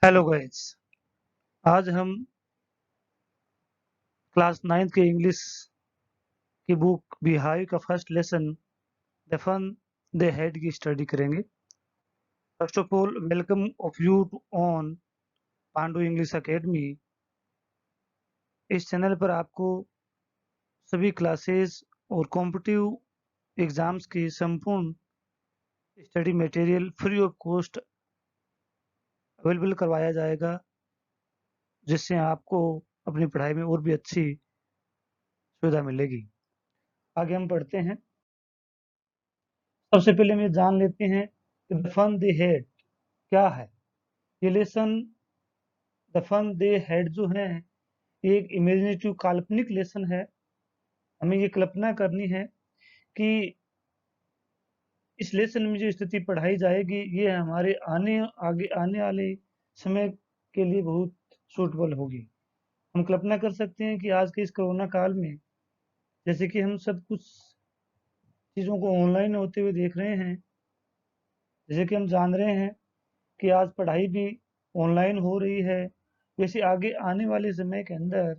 Hello guys. आज हम class 9th के इंग्लिश की बुक बिहारी का first lesson the fun they had की स्टडी करेंगे। First of all welcome of you on Pandu English academy. इस चैनल पर आपको सभी क्लासेस और कॉम्पिटिटिव एग्जाम्स की संपूर्ण study material free of cost available करवाया जाएगा, जिससे आपको अपनी पढ़ाई में और भी अच्छी सुविधा मिलेगी। आगे हम पढ़ते हैं। सबसे पहले हम ये जान लेते हैं कि द फन दे हैड क्या है। ये lesson the fun they had जो है, ये एक इमेजिनेटिव काल्पनिक लेसन है। हमें ये कल्पना करनी है कि इस लेसन में जो स्थिति पढ़ाई जाएगी ये हमारे आने वाले समय के लिए बहुत सूटेबल होगी। हम कल्पना कर सकते हैं कि आज के इस कोरोना काल में, जैसे कि हम सब कुछ चीज़ों को ऑनलाइन होते हुए देख रहे हैं, जैसे कि हम जान रहे हैं कि आज पढ़ाई भी ऑनलाइन हो रही है, वैसे आगे आने वाले समय के अंदर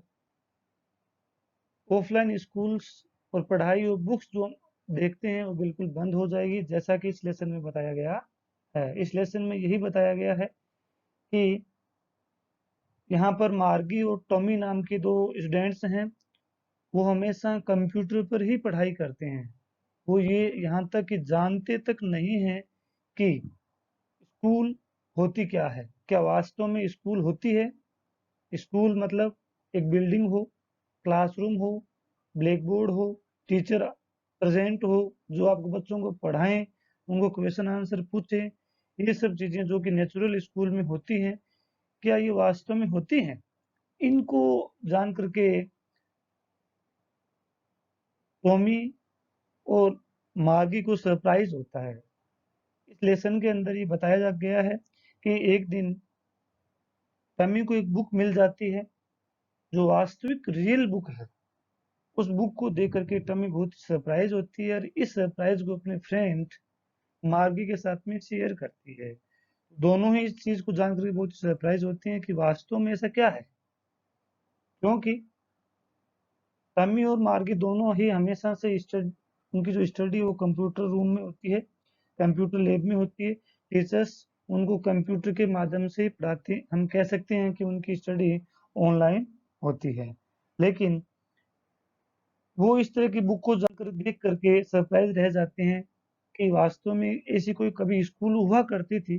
ऑफलाइन स्कूल्स और पढ़ाई और बुक्स जो देखते हैं वो बिल्कुल बंद हो जाएगी, जैसा कि इस लेसन में बताया गया है। इस लेसन में यही बताया गया है कि यहाँ पर मार्गी और टॉमी नाम के दो स्टूडेंट्स हैं। वो हमेशा कंप्यूटर पर ही पढ़ाई करते हैं। वो ये यहाँ तक कि जानते तक नहीं है कि स्कूल होती क्या है, क्या वास्तव में स्कूल होती है। स्कूल मतलब एक बिल्डिंग हो, क्लासरूम हो, ब्लैक बोर्ड हो, टीचर प्रेजेंट हो जो आपको बच्चों को पढ़ाएं, उनको क्वेश्चन आंसर पूछे। ये सब चीजें जो कि नेचुरल स्कूल में होती हैं, क्या ये वास्तव में होती हैं? इनको जान करके टॉमी और मार्गी को सरप्राइज होता है। इस लेसन के अंदर ये बताया जा गया है कि एक दिन टॉमी को एक बुक मिल जाती है जो वास्तविक रियल बुक है। उस बुक को देख करके टॉमी बहुत सरप्राइज होती है और इस सरप्राइज को अपने फ्रेंड मार्गी के साथ में शेयर करती है। दोनों ही इस चीज को जानकर बहुत सरप्राइज होते हैं कि वास्तव में ऐसा क्या है, क्योंकि टॉमी और मार्गी दोनों ही हमेशा से उनकी जो स्टडी वो कंप्यूटर रूम में होती है, कंप्यूटर लैब में होती है। टीचर्स उनको कंप्यूटर के माध्यम से पढ़ाते, हम कह सकते हैं कि उनकी स्टडी ऑनलाइन होती है। लेकिन वो इस तरह की बुक को जानकर देख करके सरप्राइज रह जाते हैं कि वास्तव में ऐसी कोई कभी स्कूल हुआ करती थी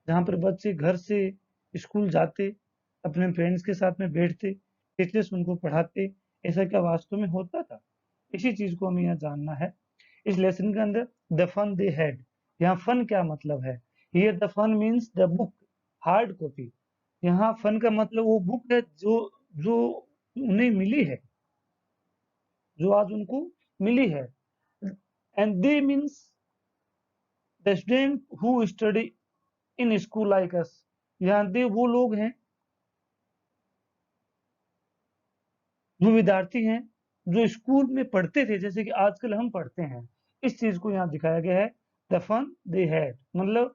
जहाँ पर बच्चे घर से स्कूल जाते, अपने फ्रेंड्स के साथ में बैठते, टीचर्स उनको पढ़ाते। ऐसा क्या वास्तव में होता था? इसी चीज को हमें यहाँ जानना है। इस लेसन के अंदर द फन दे हैड, यहाँ फन क्या मतलब है? Here the fun means the book hard copy. यहाँ फन का मतलब वो बुक है जो जो उन्हें मिली है, जो आज उनको मिली है। And they means the student who study in school like us. यहाँ दे वो लोग हैं, वो विद्यार्थी हैं जो स्कूल में पढ़ते थे जैसे कि आजकल हम पढ़ते हैं। इस चीज को यहाँ दिखाया गया है। द फन दे हैड मतलब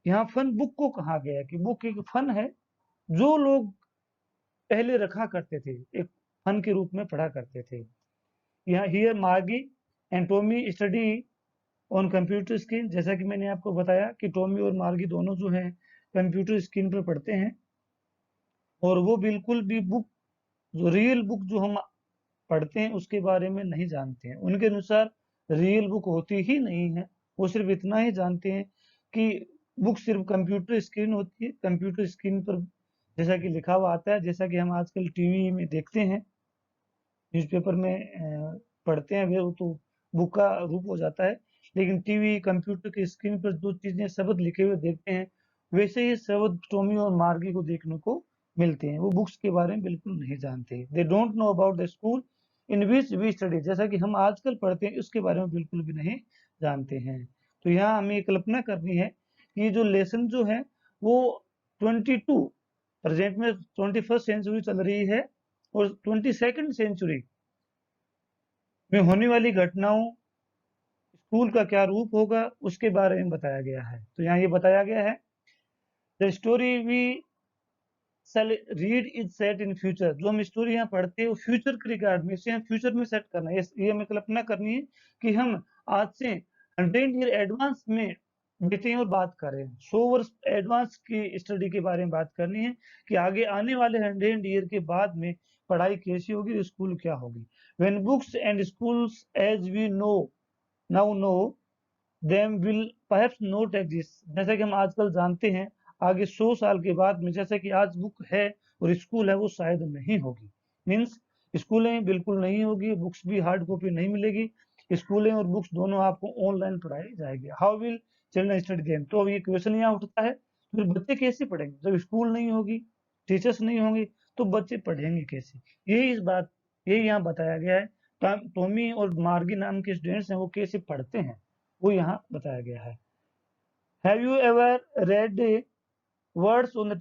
यहाँ फन बुक को कहा गया है कि बुक एक फन है जो लोग पहले रखा करते थे, एक फन के रूप में पढ़ा करते थे। यहाँ हियर मार्गी and Tommy study on computer screen. जैसा कि मैंने आपको बताया कि टॉमी और मार्गी दोनों जो हैं कंप्यूटर स्क्रीन पर पढ़ते हैं, और वो बिल्कुल भी बुक, जो रियल बुक जो हम पढ़ते हैं उसके बारे में नहीं जानते हैं। उनके अनुसार रियल बुक होती ही नहीं है। वो सिर्फ इतना ही जानते हैं कि बुक सिर्फ कंप्यूटर स्क्रीन होती है। कंप्यूटर स्क्रीन पर जैसा कि लिखा हुआ आता है, जैसा कि हम आजकल टीवी में देखते हैं, न्यूज़पेपर में पढ़ते हैं, वो तो बुक का रूप हो जाता है। लेकिन टीवी कंप्यूटर की स्क्रीन पर जो चीजें शब्द लिखे हुए देखते हैं, वैसे ही शब्द टॉमी और मार्गी को देखने को मिलते हैं। वो बुक्स के बारे में बिल्कुल नहीं जानते। They don't know about the school in which we study. जैसा कि हम आजकल पढ़ते हैं उसके बारे में बिल्कुल भी नहीं जानते हैं। तो यहाँ हमें ये कल्पना करनी है कि ये जो लेसन जो है वो 22 प्रेजेंट में 21st सेंचुरी चल रही है और 22nd सेंचुरी में होने वाली घटनाओं, स्कूल का क्या रूप होगा उसके बारे में बताया गया है। तो यहाँ ये बताया गया है the story we read is set in future. जो हम स्टोरी यहाँ पढ़ते हैं वो फ्यूचर के रिगार्ड में, इसे हम फ्यूचर में सेट करना है। ये हमें कल्पना करनी है कि हम आज से 100 ईयर एडवांस में बैठे हैं और बात कर रहे हैं। 100 वर्ष एडवांस की स्टडी के बारे में बात करनी है कि आगे आने वाले 100 ईयर के बाद में पढ़ाई कैसी होगी, स्कूल क्या होगी। When books and schools as we know now no them will perhaps not exist. जैसा कि हम आजकल जानते हैं, आगे 100 साल के बाद में जैसे कि आज बुक है और स्कूल है वो शायद नहीं होगी। मीन्स स्कूलें बिल्कुल नहीं होगी, बुक्स भी हार्ड कॉपी नहीं मिलेगी, स्कूलें और बुक्स दोनों आपको ऑनलाइन पढ़ाई जाएगी। How will children study them? तो अब ये क्वेश्चन यहाँ उठता है, फिर बच्चे कैसे पढ़ेंगे जब स्कूल नहीं होगी, टीचर्स नहीं होंगे, तो बच्चे पढ़ेंगे कैसे? यही यहाँ बताया गया है। टॉमी और मार्गी नाम के स्टूडेंट्स हैं, वो कैसे पढ़ते हैं वो यहाँ बताया गया है। Have you ever read words on the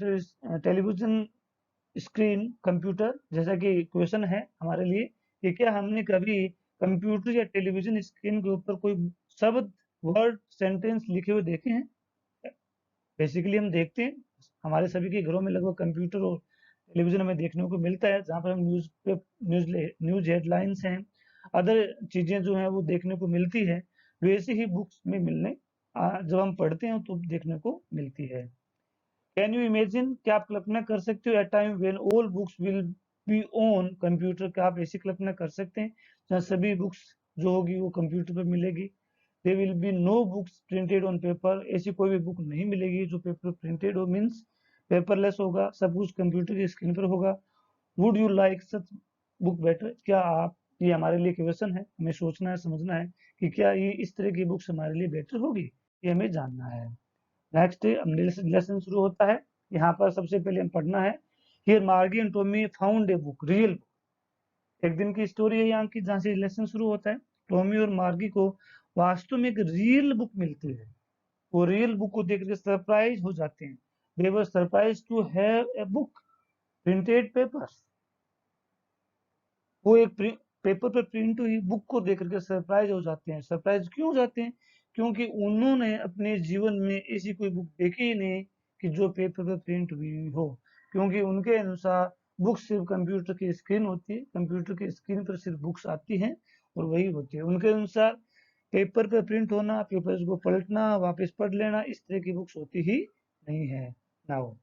television screen computer? जैसा कि क्वेश्चन है हमारे लिए कि क्या हमने कभी कंप्यूटर या टेलीविजन स्क्रीन के ऊपर कोई शब्द, वर्ड, सेंटेंस लिखे हुए देखे हैं? बेसिकली हम देखते हैं, हमारे सभी के घरों में लगभग कंप्यूटर और टेलीविजन हमें देखने को मिलता है, जहाँ पर हम न्यूज हेडलाइंस हैं, अदर चीजें जो हैं वो देखने को मिलती है। वैसे ही बुक्स में जब हम पढ़ते हैं तो देखने को मिलती है। Can you imagine? क्या आप कल्पना कर सकते हो? At time when all books will be on computer? क्या आप ऐसी कल्पना कर सकते हैं जहाँ सभी बुक्स जो होगी वो कंप्यूटर पर मिलेगी? There will be no books printed on paper. ऐसी कोई भी बुक नहीं मिलेगी जो पेपर प्रिंटेड हो, मीन्स पेपरलेस होगा, सब कुछ कंप्यूटर की स्क्रीन पर होगा। Would you like such book better? क्या आप, ये हमारे लिए क्वेश्चन है, हमें सोचना है, समझना है कि क्या ये इस तरह की बुक्स हमारे लिए बेटर होगी, ये हमें जानना है। नेक्स्ट लेसन शुरू होता है। यहाँ पर सबसे पहले हम पढ़ना है, हियर मार्गी and Tommy found a book, real book. एक दिन की स्टोरी है यहाँ की, जहाँ से लेसन शुरू होता है। टॉमी और मार्गी को वास्तव में एक रियल बुक मिलती है। वो रियल बुक को देखकर सरप्राइज हो जाते हैं। They were surprise to have a book printed paper. वो एक पेपर पर प्रिंट हुई बुक को देख करके सरप्राइज हो जाते हैं। सरप्राइज क्यों हो जाते हैं? क्योंकि उन्होंने अपने जीवन में ऐसी कोई बुक देखी ही नहीं कि जो पेपर पर प्रिंट हुई हो। क्योंकि उनके अनुसार बुक सिर्फ कंप्यूटर की स्क्रीन होती है, कंप्यूटर की स्क्रीन पर सिर्फ बुक्स आती हैं और वही होती है। उनके अनुसार पेपर पर प्रिंट होना, पेपर को पलटना, वापस पढ़ लेना, इस तरह की बुक्स होती ही नहीं है। नाउ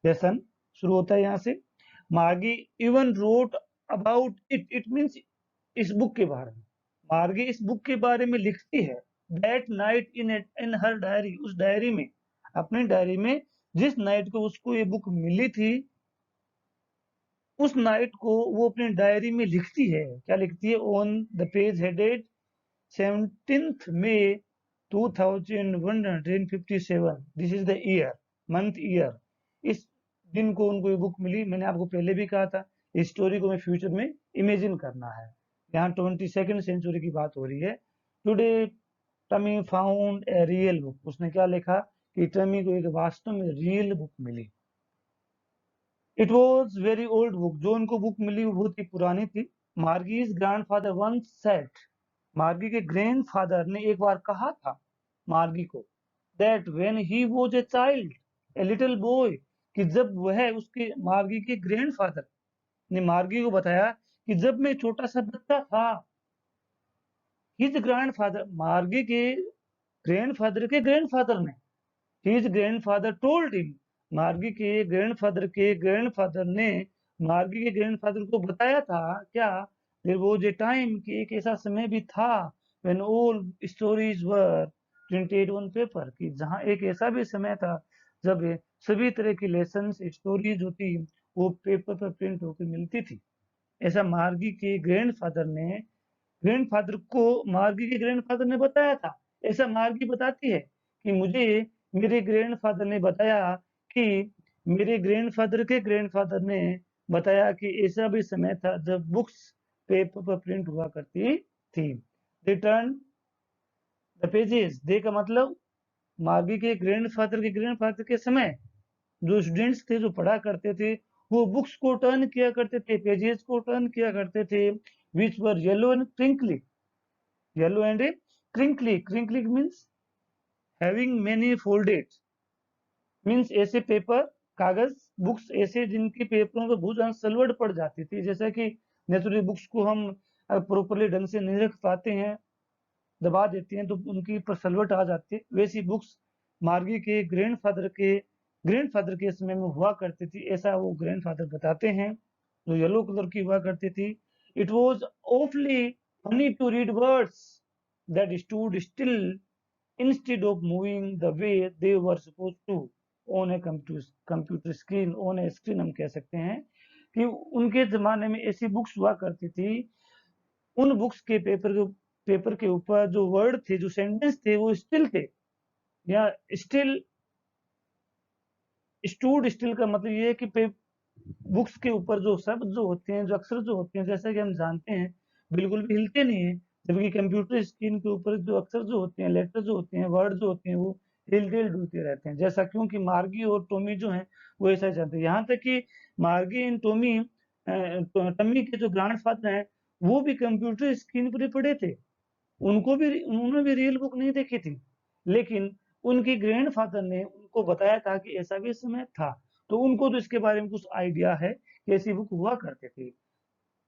लेसन शुरू होता है यहाँ से। मार्गी even wrote about it, it means इस बुक के बारे में। मार्गी इस बुक के बारे में लिखती है। That night in her diary, उस डायरी में, अपनी डायरी में जिस नाइट को उसको ये बुक मिली थी, उस नाइट को वो अपनी डायरी में लिखती है। क्या लिखती है? On the page headed 17th May 2157, this is the year, month year. इस दिन को उनको ये बुक मिली। मैंने आपको पहले भी कहा था, इस स्टोरी को मैं फ्यूचर में इमेजिन करना है। यहाँ 22nd सेंचुरी की बात हो रही है। Today Tommy found a real book. उसने क्या लिखा कि टमी को एक वास्तव में रियल बुक मिली। It was very old book. जो उनको बुक मिली वो बहुत ही पुरानी थी। मार्गीज ग्रैंडफादर वंस सेड, मार्गी के ग्रैंडफादर ने एक बार कहा था मार्गी को, that when he was a child, a little boy, कि जब वह, उसके मार्गी के ग्रैंडफादर ने मार्गी को बताया कि जब मैं छोटा सा बच्चा था, हिज ग्रैंडफादर, मार्गी के ग्रैंडफादर ने, हिज ग्रैंडफादर टोल्ड हिम, मार्गी के ग्रैंडफादर ने मार्गी के ग्रैंडफादर को बताया था क्या? देयर वाज ए टाइम, कि एक ऐसा समय भी था, when all stories were printed on paper, कि जहां एक ऐसा भी समय था जब सभी तरह की लेसन्स, स्टोरीज होती वो पेपर पर प्रिंट होकर मिलती थी। ऐसा मार्गी के ग्रैंडफादर को मार्गी के ग्रैंडफादर ने बताया था। ऐसा मार्गी बताती है कि मुझे मेरे ग्रैंडफादर ने बताया कि मेरे ग्रैंडफादर ने बताया कि ऐसा भी समय था जब बुक्स पेपर पर प्रिंट हुआ करती थी। रिटर्न द पेजेस, दे का मतलब मार्गी के ग्रैंडफादर के समय जो स्टूडेंट्स थे, जो पढ़ा करते थे, वो बुक्स को टर्न किया करते थे, पेजेस को टर्न किया करते थे, which were yellow and crinkly. Yellow and crinkly, crinkly means having many folded, means ऐसे पेपर, कागज, बुक्स ऐसे जिनके पेपरों पे बहुत ज्यादा सलवट पड़ जाती थी, जैसा कि नेचुरली बुक्स को हम प्रॉपरली ढंग से नहीं रख पाते हैं, दबा देते हैं तो उनकी ऊपर सलवट आ जाती है, वैसी बुक्स मार्गी के ग्रैंडफादर के समय में हुआ करती थी, ऐसा वो ग्रैंडफादर बताते हैं, जो येलो कलर की हुआ करती थी। It was awfully funny to read words that stood still instead of moving the way they were supposed to on a computer screen, on a screen हम कह सकते हैं कि उनके जमाने में ऐसी बुक्स हुआ करती थी, उन बुक्स के पेपर के ऊपर जो वर्ड थे, जो सेंटेंस थे, वो स्टिल थे, या स्टिल, स्टूड स्टिल का मतलब ये है कि बुक्स के ऊपर जो शब्द जो होते हैं, जो अक्षर जो होते हैं, जैसा कि हम जानते हैं, बिल्कुल भी हिलते नहीं है, जबकि कंप्यूटर स्क्रीन के ऊपर जो अक्षर जो होते हैं, लेटर जो होते हैं, वर्ड जो होते हैं, वो हिलते डुलते रहते हैं, जैसा क्योंकि मार्गी और टॉमी जो है वो ऐसा जानते हैं, यहाँ तक कि मार्गी एंड टॉमी, टॉमी के जो ग्रैंडफादर हैं, वो भी कंप्यूटर स्क्रीन पर ही पढ़े थे, उन्होंने भी रियल बुक नहीं देखी थी, लेकिन उनके ग्रैंडफादर ने उनको बताया था कि ऐसा भी समय था, तो उनको तो इसके बारे में कुछ आइडिया है कि ऐसी बुक हुआ करती थी,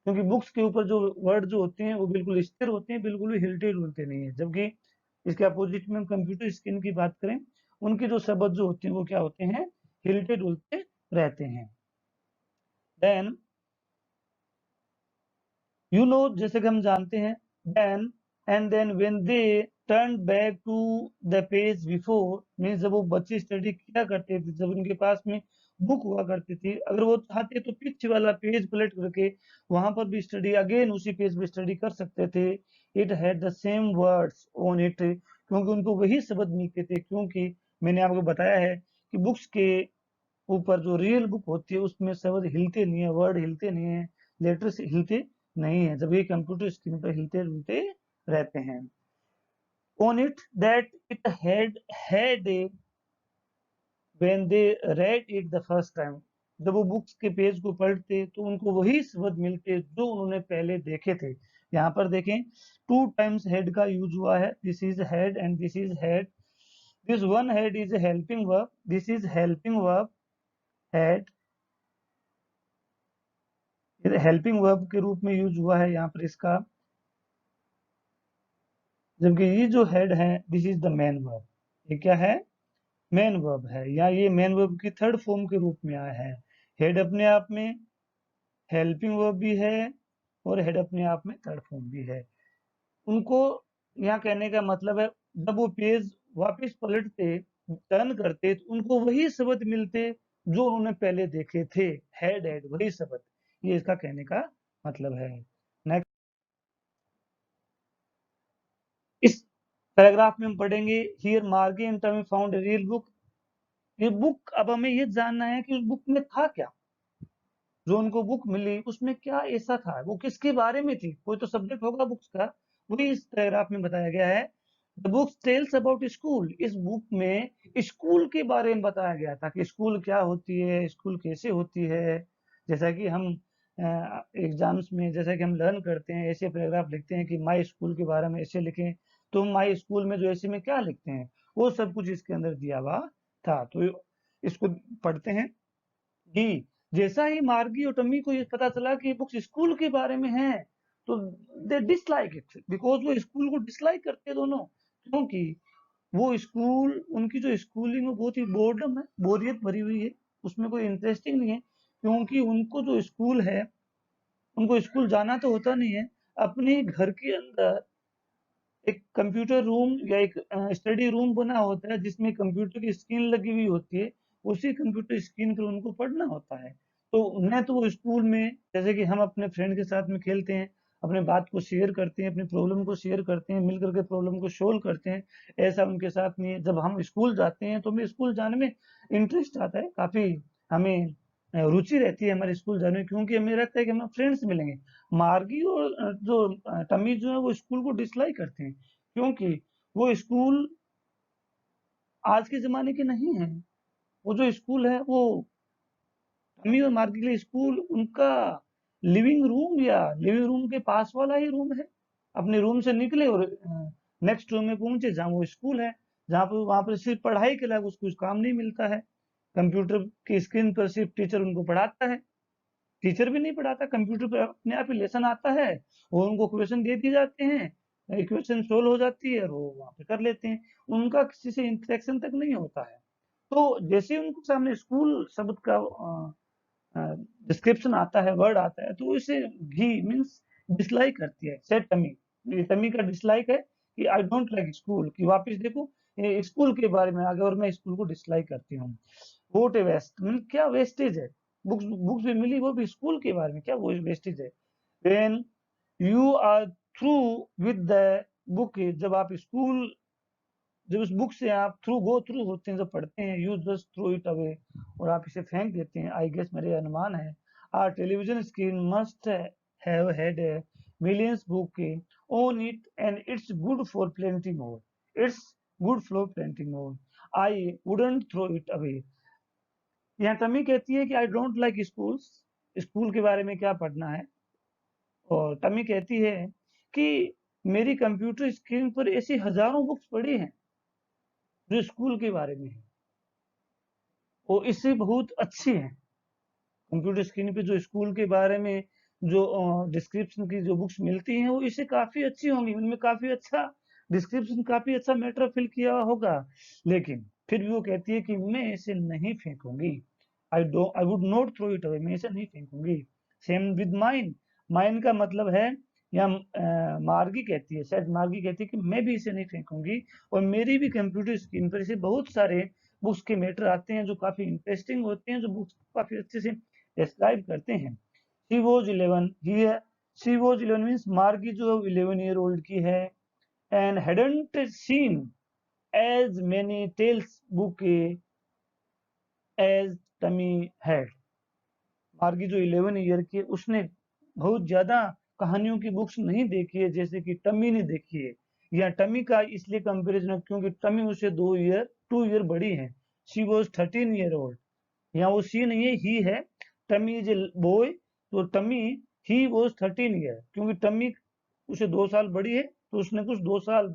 क्योंकि बुक्स के ऊपर जो वर्ड जो होते हैं वो बिल्कुल स्थिर होते हैं, बिल्कुल भी हिलते डुलते नहीं है, जबकि इसके अपोजिट में हम कंप्यूटर स्क्रीन की बात करें, उनके जो शब्द जो होते हैं वो क्या होते हैं, हिलते डुलते रहते हैं। देन जैसे कि हम जानते हैं, then and then when they turn back to the page before, means जब वो बच्चे स्टडी किया करते थे, जब उनके पास में बुक हुआ करती थी, अगर वो चाहते तो पीछे वाला पेज पलट करके वहां पर भी स्टडी, अगेन उसी पेज पे स्टडी कर सकते थे। It had the same words on it, क्योंकि उनको वही शब्द मिलते थे, क्योंकि मैंने आपको बताया है कि बुक्स के ऊपर जो रियल बुक होती है उसमें शब्द हिलते नहीं है, वर्ड हिलते नहीं है, लेटर्स हिलते नहीं है, जब ये कंप्यूटर स्क्रीन पर हिलते डुलते रहते हैं। On it that it had when they read it the first time, जब वो बुक्स के पेज को पढ़ते तो उनको वही शब्द मिलते जो उन्होंने पहले देखे थे। यहाँ पर देखें, टू टाइम्स हेड का यूज हुआ है, this is head and this is head, this one head is a helping verb, this is helping verb, head helping verb के रूप में यूज हुआ है यहाँ पर इसका, जबकि ये जो हेड है this is the main verb, ये क्या है, मेन वर्ब है, या ये मेन वर्ब की थर्ड फॉर्म के रूप में आया है। हेड अपने आप में हेल्पिंग वर्ब भी है और हेड अपने आप में थर्ड फॉर्म भी है। उनको यहाँ कहने का मतलब है, जब वो पेज वापस पलटते, टर्न करते, तो उनको वही शब्द मिलते जो उन्होंने पहले देखे थे, हेड हेड वही शब्द, ये इसका कहने का मतलब है। नेक्स्ट, इस पैराग्राफ में हम पढ़ेंगे, हियर मार्गी and Tommy found a real book, ये बुक, अब हमें ये जानना है कि उस बुक में था क्या, जो उनको बुक मिली उसमें क्या ऐसा था, वो किसके बारे में थी, कोई तो सब्जेक्ट होगा बुक्स का, वही इस पैराग्राफ में बताया गया है। The book tells about school, इस बुक में स्कूल के बारे में बताया गया था कि स्कूल क्या होती है, स्कूल कैसे होती है, जैसा कि हम एग्जाम्स में जैसा कि हम लर्न करते हैं, ऐसे पैराग्राफ लिखते हैं कि माई स्कूल के बारे में ऐसे लिखें, तो माई स्कूल में जो ऐसे में क्या लिखते हैं, वो सब कुछ इसके अंदर दिया हुआ था। तो इसको पढ़ते हैं। डी, जैसा ही मार्गी और टमी को ये पता चला कि बुक्स स्कूल के बारे में है, तो दे डिसलाइक इट, बिकॉज वो स्कूल को डिसलाइक करते हैं दोनों, क्योंकि वो स्कूल, उनकी जो स्कूलिंग में बहुत ही बोर्डम है, बोरियत भरी हुई है, उसमें कोई इंटरेस्टिंग नहीं है, क्योंकि उनको जो स्कूल है, उनको स्कूल जाना तो होता नहीं है, अपने घर के अंदर एक कंप्यूटर रूम या एक स्टडी रूम बना होता है, जिसमें कंप्यूटर की स्क्रीन लगी हुई होती है, उसी कंप्यूटर स्क्रीन पर उनको पढ़ना होता है। तो न तो वो स्कूल में जैसे कि हम अपने फ्रेंड के साथ में खेलते हैं, अपने बात को शेयर करते हैं, अपनी प्रॉब्लम को शेयर करते हैं, मिल करके प्रॉब्लम को सोल्व करते हैं, ऐसा उनके साथ नहीं है। जब हम स्कूल जाते हैं तो हमें स्कूल जाने में इंटरेस्ट आता है, काफी हमें रुचि रहती है हमारे स्कूल जाने में, क्योंकि हमें लगता है कि हम फ्रेंड्स मिलेंगे। मार्गी और जो टमी जो है वो स्कूल को डिसलाइक करते हैं, क्योंकि वो स्कूल आज के जमाने के नहीं है, वो जो स्कूल है वो टमी और मार्गी के लिए स्कूल उनका लिविंग रूम या लिविंग रूम के पास वाला ही रूम है। अपने रूम से निकले और नेक्स्ट रूम में पहुंचे जहाँ वो स्कूल है, जहाँ पर वहां पर सिर्फ पढ़ाई के अलावा उसको कुछ काम नहीं मिलता है। कंप्यूटर की स्क्रीन पर सिर्फ टीचर उनको पढ़ाता है, टीचर भी नहीं पढ़ाता, कंप्यूटर पे अपने आप ही लेसन आता है और उनको क्वेश्चन दे दिए जाते हैं, इक्वेशन सोल्व हो जाती है और वो वहाँ पे कर लेते हैं, उनका किसी से इंटरेक्शन तक नहीं होता है। तो जैसे ही उनके सामने स्कूल शब्द का डिस्क्रिप्शन आता है, वर्ड आता है, तो इसे घी मीन्स डिसलाइक करती है। सेड टमी, ये टमी का डिसलाइक है कि आई डोंट लाइक स्कूल, कि वापस देखो ये स्कूल के बारे में आ गया और मैं स्कूल को डिसलाइक करती हूँ। वोट ए वेस्ट, मीन क्या वेस्टेज है, बुक्स बुक्स भी मिली वो भी स्कूल के बारे में, क्या वो वेस्टेज है। When you are through with the book, जब आप स्कूल, जब उस बुक से आप गो थ्रू होते हैं, जब पढ़ते हैं, you just throw it away, और आप इसे फेंक देते हैं। आई गेस, मेरे अनुमान है, are television screen must have had millions book on it and it's good for plenty more, it's good for plenty more, I wouldn't throw it away. यहाँ टमी कहती है कि I don't like schools, school के बारे में क्या पढ़ना है, और टमी कहती है कि मेरी कंप्यूटर स्क्रीन पर ऐसी हजारों बुक्स पड़ी हैं जो स्कूल के बारे में है, वो इससे बहुत अच्छी है। कंप्यूटर स्क्रीन पे जो स्कूल के बारे में जो डिस्क्रिप्शन की जो बुक्स मिलती हैं वो इससे काफी अच्छी होंगी, उनमें काफी अच्छा डिस्क्रिप्शन, काफी अच्छा मैटर फिल किया होगा, लेकिन फिर भी वो कहती है कि मैं इसे नहीं फेंकूंगी। I would not throw it away, मैं इसे नहीं फेंकूंगी। सेम विद माइन, माइन का मतलब है, या मार्गी कहती है, शायद मार्गी कहती है कि मैं भी इसे नहीं फेंकूंगी, और मेरी भी कंप्यूटर स्क्रीन पर इसे बहुत सारे बुक्स के मैटर आते हैं जो काफी इंटरेस्टिंग होते हैं, जो बुक्स काफी अच्छे से डिस्क्राइब करते हैं। She was 11, he she was 11 means Margie जो 11 ईयर ओल्ड की है, and hadn't seen as many tales book as Tommy had। मार्गी जो 11 ईयर की है, उसने बहुत ज्यादा कहानियों की बुक्स नहीं देखी है जैसे कि टमी ने देखी है। या टमी का इसलिए कंपैरिजन है क्योंकि टमी उससे 2 ईयर बड़ी है। शी वॉज 13 ईयर ओल्ड, यहाँ वो सी नहीं है, ही है। टमी इज ए बॉय, तो टमी, ही वॉज 13 ईयर, क्योंकि टमी उसे 2 साल बड़ी है, तो उसने कुछ 2 साल,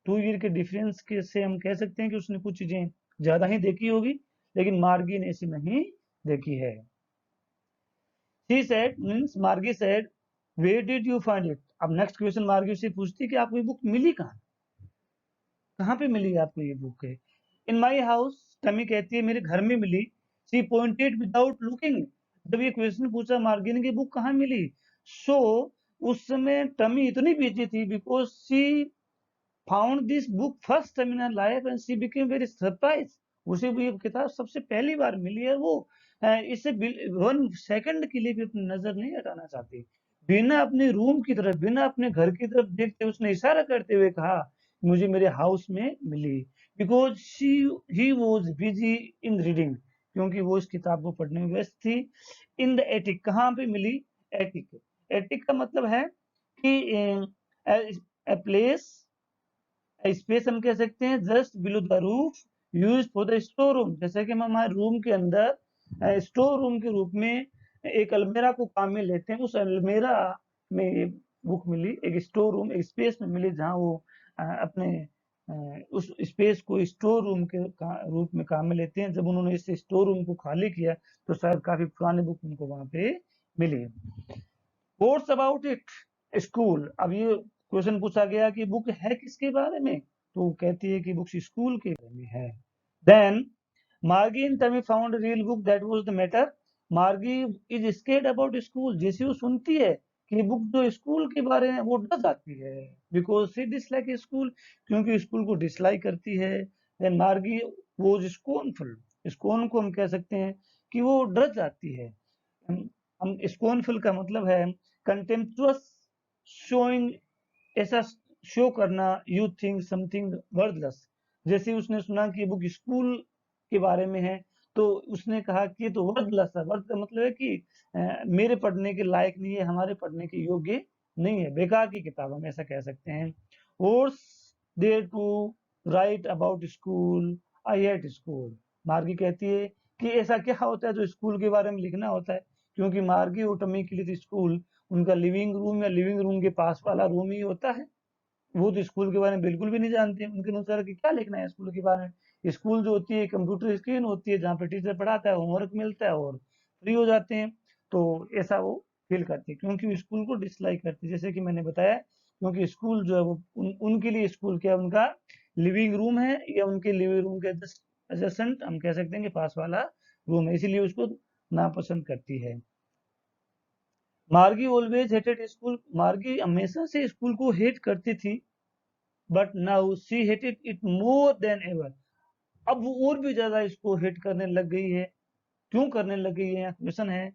2 ईयर के डिफरेंस के से हम कह सकते हैं कि उसने कुछ चीजें ज्यादा ही देखी होगी, लेकिन मार्गी ने ऐसी नहीं देखी है। She said, मीन्स मार्गी said, where did you find it? अब नेक्स्ट क्वेश्चन मार्गी से पूछती है कि आपको ये बुक मिली कहाँ, कहाँ पे मिली आपको ये बुक है। इन माई हाउस, टमी कहती है मेरे घर में मिली। सी पॉइंटेड विदाउट लुकिंग, जब ये क्वेश्चन पूछा मार्गिन की बुक कहाँ मिली, सो उस समय टमी इतनी बिजी थी, because she found this book first time in her life and she became very surprise. उसे वो ये किताब सबसे पहली बार मिली है, वो इसे 1 सेकंड के लिए भी अपनी नजर नहीं हटाना चाहती। बिना अपने रूम की तरफ, बिना अपने घर की तरफ देखते उसने इशारा करते हुए कहा मुझे मेरे हाउस में मिली, because she he was busy in reading, क्योंकि वो इस किताब को पढ़ने में व्यस्त थी। इन द एटिक, कहाँ पे मिली, एटिक, एटिक का मतलब है कि ए प्लेस, स्पेस हम कह सकते हैं just below the roof, use for the store room, जैसे कि हम हमारे रूम के अंदर स्टोर रूम के रूप में एक अलमेरा को काम में लेते हैं, उस अलमेरा में ये बुक मिली, एक स्टोर रूम, एक स्पेस में मिली जहाँ वो अपने उस स्पेस को स्टोर रूम के रूप में काम में लेते हैं। जब उन्होंने इस स्टोर रूम को खाली किया तो शायद काफी पुरानी बुक उनको वहां पे मिली। व्हाट्स अबाउट इट, स्कूल, अब ये क्वेश्चन पूछा गया कि बुक है किसके बारे में, तो कहती है कि बुक स्कूल के बारे में है। Then Margie and Tommy found real book, that was the matter. Margie is scared about school, जैसे वो सुनती है कि बुक जो स्कूल के बारे में, वो डर जाती है, बिकॉज शी डिसलाइक स्कूल, क्योंकि स्कूल को डिसलाइक करती है। देन मार्गी वॉज स्कोनफुल, स्कोन को हम कह सकते हैं कि वो डर जाती है। हम स्कोनफुल का मतलब है कंटेम्पचुअस, शोइंग, ऐसा शो करना, यू थिंक समथिंग वर्थलेस, जैसे उसने सुना कि बुक स्कूल के बारे में है तो उसने कहा कि ये तो वर्थलेस है। वर्थ का मतलब है कि मेरे पढ़ने के लायक नहीं है, हमारे पढ़ने के योग्य नहीं है, बेकार की किताब, हम ऐसा कह सकते हैं। What's there to write about school, I hate school, Margie कहती है कि ऐसा क्या होता है जो स्कूल के बारे में लिखना होता है, क्योंकि मार्गी और टमी के लिए तो स्कूल उनका लिविंग रूम या लिविंग रूम के पास वाला रूम ही होता है। वो तो स्कूल के बारे में बिल्कुल भी नहीं जानते, उनके अनुसार कि क्या लिखना है स्कूल के बारे में, स्कूल जो होती है कंप्यूटर स्क्रीन होती है जहाँ पे टीचर पढ़ाता है, होमवर्क मिलता है और फ्री हो जाते हैं। तो ऐसा वो फील करती है क्योंकि वो स्कूल को डिसलाइक करती है, जैसे कि मैंने बताया, क्योंकि स्कूल जो है वो उनके लिए स्कूल क्या उनका लिविंग रूम है, या उनके लिविंग रूम के जस्ट एडजेसेंट हम कह सकते हैं कि पास वाला रूम है, इसीलिए उसको नापसंद करती है। मार्गी ऑलवेज हेटेड स्कूल, मार्गी हमेशा से स्कूल को हेट करती थी, but now she hated it more than ever. अब वो और भी ज्यादा इसको हेट करने लग गई है। क्यों करने लग गई है, क्वेश्चन है।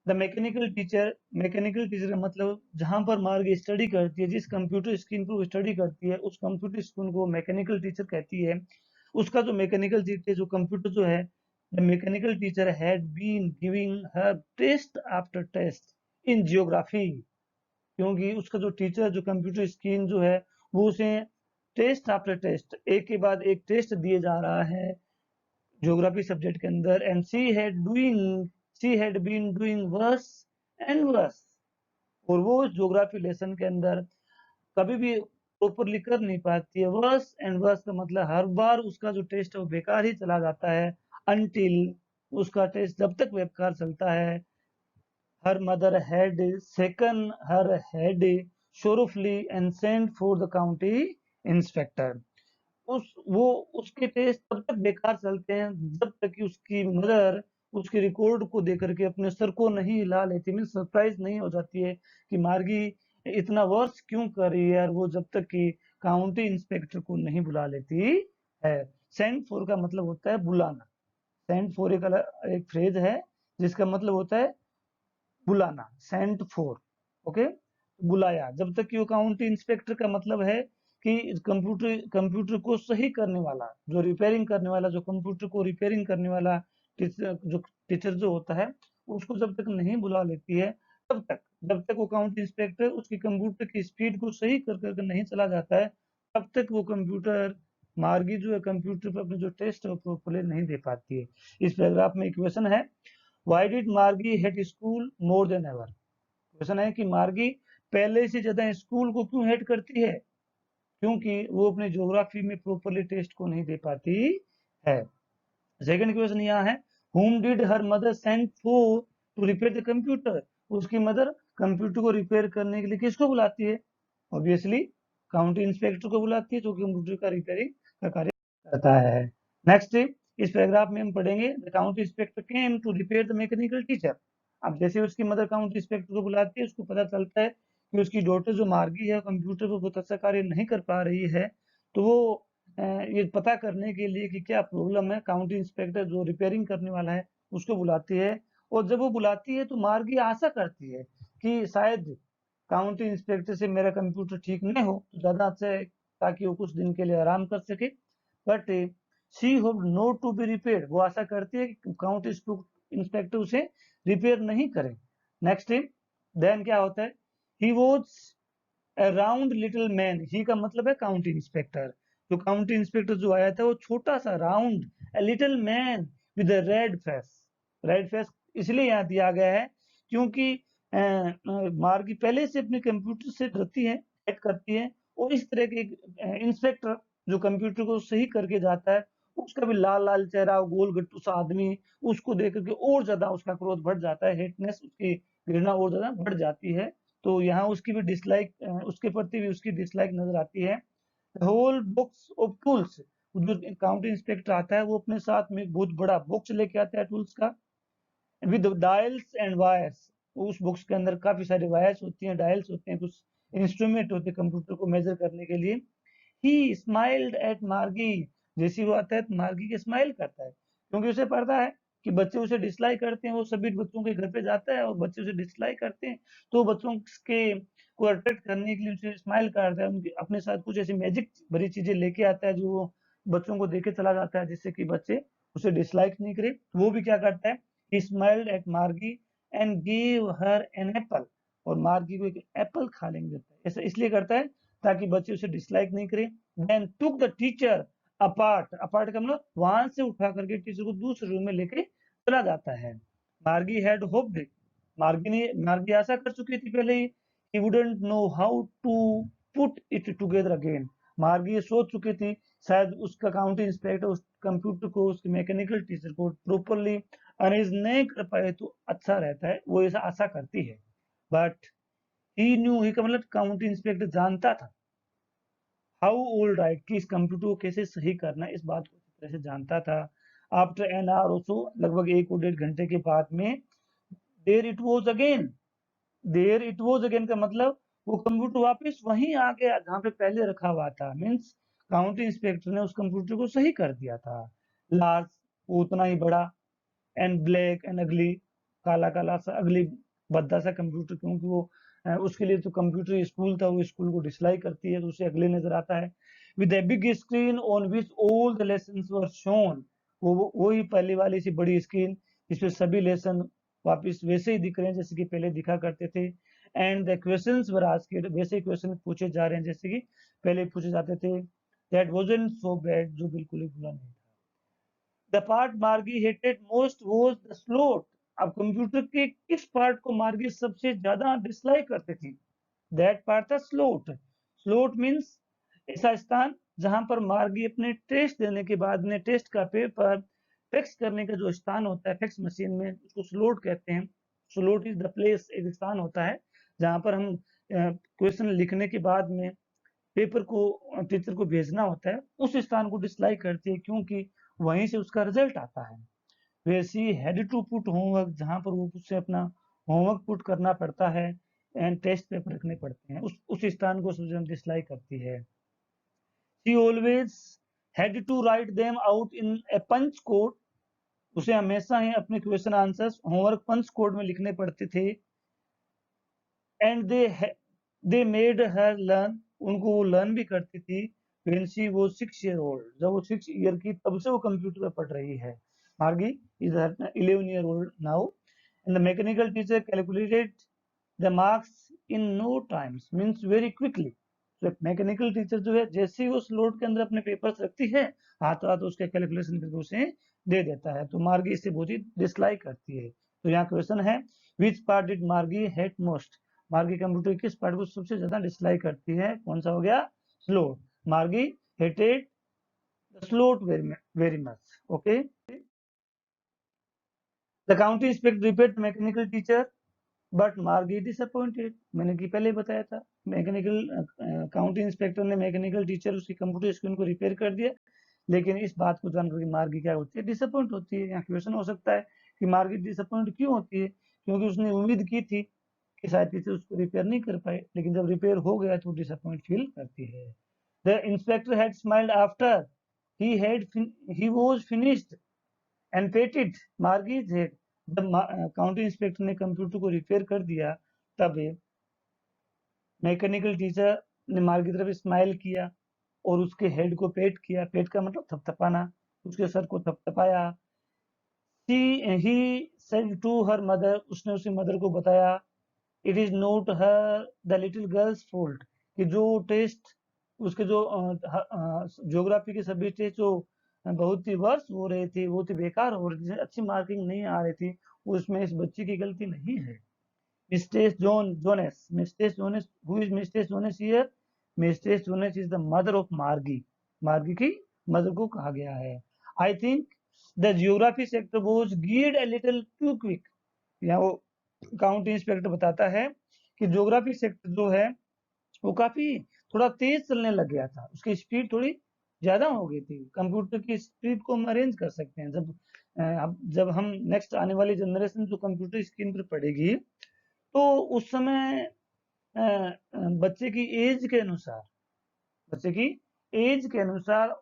द मैकेनिकल टीचर का मतलब जहां पर मार्ग स्टडी करती है, जिस कंप्यूटर स्क्रीन पर वो स्टडी करती है, उस कंप्यूटर स्क्रीन को मैकेनिकल टीचर कहती है। उसका जो मैकेनिकल टीचर जो कंप्यूटर जो है, the mechanical teacher had been giving her test after test in geography, क्योंकि उसका जो टीचर जो कंप्यूटर स्क्रीन जो है वो उसे टेस्ट आफ्टर टेस्ट एक के बाद एक टेस्ट दिए जा रहा है ज्योग्राफी सब्जेक्ट के अंदर, and she had been doing worse and worse. और वो ज्योग्राफी लेसन के अंदर कभी भी प्रॉपरली कर नहीं पाती है। वर्स एंड वर्स का मतलब हर बार उसका जो टेस्ट है वो बेकार ही चला जाता है, अनटिल उसका टेस्ट जब तक बेकार चलता है। her mother had shaken her head sorrowfully and sent for the county inspector। वो उसके टेस्ट तब तक बेकार चलते हैं जब तक कि उसकी मदर उसके रिकॉर्ड को देकर के अपने सर को नहीं हिला लेती, मीन सरप्राइज नहीं हो जाती है कि मार्गी इतना वर्ष क्यों कर रही है, और वो जब तक कि काउंटी इंस्पेक्टर को नहीं बुला लेती है। सेंड फॉर का मतलब होता है बुलाना। सेंड फॉर एक फ्रेज है जिसका मतलब होता है बुलाना, सेंट फॉर। ओके, बुलाया। जब तक कि वो काउंटी इंस्पेक्टर का मतलब है कि कंप्यूटर को सही करने वाला, जो रिपेयरिंग करने वाला, जो कंप्यूटर को रिपेयरिंग करने वाला टीचर जो होता है, उसको जब तक नहीं बुला लेती है, तब तक जब तक वो काउंटी इंस्पेक्टर उसकी कंप्यूटर की स्पीड को सही कर करके नहीं चला जाता है, तब तक वो कंप्यूटर मार्गी जो है कंप्यूटर पर अपने जो टेस्ट है वो प्रॉपर्ली नहीं दे पाती है। इस पैराग्राफ में इक्वेशन है, Why did मार्गी hate school more than ever. Question है कि मार्गी पहले से ज्यादा स्कूल को क्यों हेट करती है, क्योंकि वो अपने ज्योग्राफी में प्रॉपरली टेस्ट को नहीं दे पाती है। सेकंड क्वेश्चन यहाँ है, whom did her mother send for to repair the computer। उसकी मदर कंप्यूटर को रिपेयर करने के लिए किसको बुलाती है, ऑब्वियसली काउंटी इंस्पेक्टर को बुलाती है जो कंप्यूटर का रिपेयरिंग का कार्य करता है। नेक्स्ट इस पैराग्राफ में हम पढ़ेंगे, the county inspector came to repair the mechanical teacher. अब जैसे उसकी मदर काउंटी इंस्पेक्टर को बुलाती है, उसको पता चलता है कि उसकी डॉटर जो मार्गी है कंप्यूटर पर बहुत अच्छा कार्य नहीं कर पा रही है, तो वो ये पता करने के लिए कि क्या प्रॉब्लम है, काउंटी इंस्पेक्टर जो रिपेयरिंग करने वाला है उसको बुलाती है। और जब वो बुलाती है तो मार्गी आशा करती है कि शायद काउंटी इंस्पेक्टर से मेरा कंप्यूटर ठीक नहीं हो तो ज्यादा अच्छा है, ताकि वो कुछ दिन के लिए आराम कर सके। But she hope not to be repair, वो आशा करती है कि काउंटी इंस्पेक्टर उसे रिपेयर नहीं करे। नेक्स्ट देन क्या होता है, he was a round little man, ही का मतलब है काउंटी इंस्पेक्टर। जो काउंटी इंस्पेक्टर जो आया था वो छोटा सा round, a little man with a red face। Red face इसलिए यहाँ दिया गया है क्योंकि मार्गी पहले से अपने कंप्यूटर से डरती है, हेट करती है, और इस तरह के इंस्पेक्टर जो कंप्यूटर को सही करके जाता है, उसका भी लाल लाल चेहरा, गोल गट्टू सा आदमी, उसको देख करके और ज्यादा उसका क्रोध बढ़ जाता है, हेटनेस उसकी घृणा और ज्यादा बढ़ जाती है। तो यहाँ उसकी भी डिसलाइक, उसके प्रति भी उसकी डिसलाइक नजर आती है। होल बॉक्स ऑफ टूल्स, जो काउंटी इंस्पेक्टर आता है वो अपने साथ में बहुत बड़ा बॉक्स लेके आता है टूल्स का, विद डायल्स एंड वायर्स। उस बॉक्स के अंदर काफी सारे वायर्स होती हैं, डायल्स होते हैं, कुछ इंस्ट्रूमेंट होते हैं कंप्यूटर को मेजर करने के लिए। ही स्माइल्ड एट मार्गी, जैसे वो आता है तो मार्गी के स्माइल करता है, क्योंकि उसे पता है कि बच्चे उसे डिसलाइक करते हैं। वो सभी बच्चों के घर पे जाता है और बच्चे उसे डिसलाइक करते हैं, तो बच्चों के को अट्रैक्ट करने के लिए उसे स्माइल करता है, उनके अपने साथ कुछ ऐसी मैजिक भरी चीजें लेके आता है जो वो बच्चों को देके चला जाता है, जिससे कि बच्चे उसे डिसलाइक नहीं करे। वो भी क्या करता है, he smiled at Margie and give her an apple, और मार्गी को एक एप्पल खाने देता है। ऐसा इसलिए करता है ताकि बच्चे उसे डिसलाइक नहीं करें। Then took the teacher apart, apart का मतलब वहां से उठा करके टीचर को दूसरे रूम में लेके चला जाता है। मार्गी हैड होप्ड, मार्गी आशा कर चुकी थी पहले ही, he wouldn't know how to put it together again. Margie ये सोच चुकी थी शायद उसका काउंटी इंस्पेक्टर उस कंप्यूटर को, उसके मैकेनिकल टीचर को प्रॉपरली अरेंज नहीं कर पाए तो अच्छा रहता है, वो ऐसा आशा करती है। बट ही न्यू, ही का मतलब काउंटी इंस्पेक्टर जानता था हाउ ओल्ड राइट, कि इस कंप्यूटर को कैसे सही करना है, इस बात को अच्छी तरह से जानता था। आफ्टर एन आवर ऑल्सो, लगभग 1 और 1.5 घंटे के बाद में, there it was again, there it was again का मतलब वो कंप्यूटर वापस वहीं आ गया जहां पे पहले रखा हुआ था। मीन्स काउंटी इंस्पेक्टर ने उस कंप्यूटर को सही कर दिया था। लार्ज, वो उतना ही बड़ा, एंड ब्लैक एंड अगली, काला काला सा अगली भद्दा सा कंप्यूटर, क्योंकि वो उसके लिए तो कंप्यूटर स्कूल था, वो स्कूल को डिसलाइक करती है तो उसे अगले नजर आता है। With a big screen on which all the lessons were shown, वही पहली वाली सी बड़ी स्क्रीन जिसपे सभी लेसन वापस वैसे ही दिख रहे हैं जैसे कि पहले दिखा करते थे। And the questions were asked, वैसे क्वेश्चन पूछे जा रहे हैं जैसे कि पहले पूछे जाते थे। दैट वाजंट सो बैड, जो बिल्कुल ही बुरा नहीं था। द पार्ट मार्गी hated most was the slot, अब कंप्यूटर के किस पार्ट को मार्गी सबसे ज्यादा डिसलाइक करते थे? दैट पार्ट था स्लोट। स्लोट मीन्स ऐसा स्थान जहां पर मार्गी अपने टेस्ट देने के बाद में टेस्ट का पेपर फैक्स करने का जो स्थान होता है फैक्स मशीन में, उसको स्लोट कहते हैं। स्लोट इज द प्लेस, एक स्थान होता है जहां पर हम क्वेश्चन लिखने के बाद में पेपर को टीचर को भेजना होता है, उस स्थान को डिसलाइक करती है क्योंकि वहीं से उसका रिजल्ट आता है। वैसी हैड टू पुट होमवर्क, जहां पर वो उससे अपना होमवर्क पुट करना पड़ता है एंड टेस्ट पेपर रखने पड़ते हैं, उस स्थान को सुजन डिसलाइक करती है। She always had to write them out in a punch code, उसे हमेशा ही अपने question answers homework punch code में लिखने पड़ते थे। And they made her learn, उनको वो लर्न भी करती थी। When she was 6 year old, जब वो 6 ईयर की तब से वो कंप्यूटर पर पढ़ रही है। Margie is 11 year old now, and the mechanical teacher calculated the marks in no times, means very quickly. तो मैकेनिकल टीचर जो है जैसे ही वो स्लोट के अंदर अपने पेपर्स रखती है, हाथों हाथ उसके कैलकुलेशन करके उसे दे देता है। तो मार्गी इससे बहुत ही डिसलाइक करती है। तो यहाँ क्वेश्चन है, which part did Margie hate most, मार्गी कंप्यूटर किस पार्ट को सबसे ज्यादा डिसलाइक करती है? कौन सा हो गया? स्लोट। मार्गी hated the slot very much. Okay, the county inspector repaired mechanical teacher but मार्गी डिसअपॉइंटेड, मैंने कि पहले बताया था, मैकेनिकल काउंटी इंस्पेक्टर ने मैकेनिकल टीचर उसकी कंप्यूटर स्क्रीन को रिपेयर कर दिया, लेकिन इस बात को जानकर मार्गी क्या होती है? डिसअपॉइंट होती है। यहाँ क्वेश्चन हो सकता है कि मार्गी डिसअपॉइंट क्यों होती है? क्योंकि उसने उम्मीद की थी कि शायद टीचर उसको रिपेयर नहीं कर पाए, लेकिन जब रिपेयर हो गया तो डिसअपॉइंट फील करती है। The inspector had smiled after he was finished and patted Margie's head, जब काउंटी इंस्पेक्टर ने कंप्यूटर को रिपेयर कर दिया तब मैकेनिकल टीचर ने मार्गी की तरफ स्माइल किया और उसके हेड को पेट किया। पेट का मतलब थपथपाना, उसके सर को थपथपाया। He said to her mother, उसने उसकी मदर को बताया, it is not her the little girl's fault, कि जो टेस्ट उसके जो ज्योग्राफी के सभी टेस्ट जो बहुत ही वर्ष हो रहे थे, बहुत ही बेकार हो रही थी, अच्छी मार्किंग नहीं आ रही थी, उसमें इस बच्ची की गलती नहीं है। Mrs Jones, Mrs Jones, who is Mrs Jones here? Mrs Jones is the mother of Margie, Margie की मदर को कहा गया है। I think the geography sector was geared a little too quick, यहाँ वो काउंटी इंस्पेक्टर बताता है कि ज्योग्राफी सेक्टर जो है वो काफी थोड़ा तेज चलने लग गया था, उसकी स्पीड थोड़ी ज्यादा हो गई थी। कंप्यूटर की स्पीड को हम अरेंज कर सकते हैं, अब जब हम नेक्स्ट आने वाली जनरेशन जो कंप्यूटर स्क्रीन पर पढ़ेगी तो उस समय बच्चे की एज के अनुसार, बच्चे की एज के अनुसार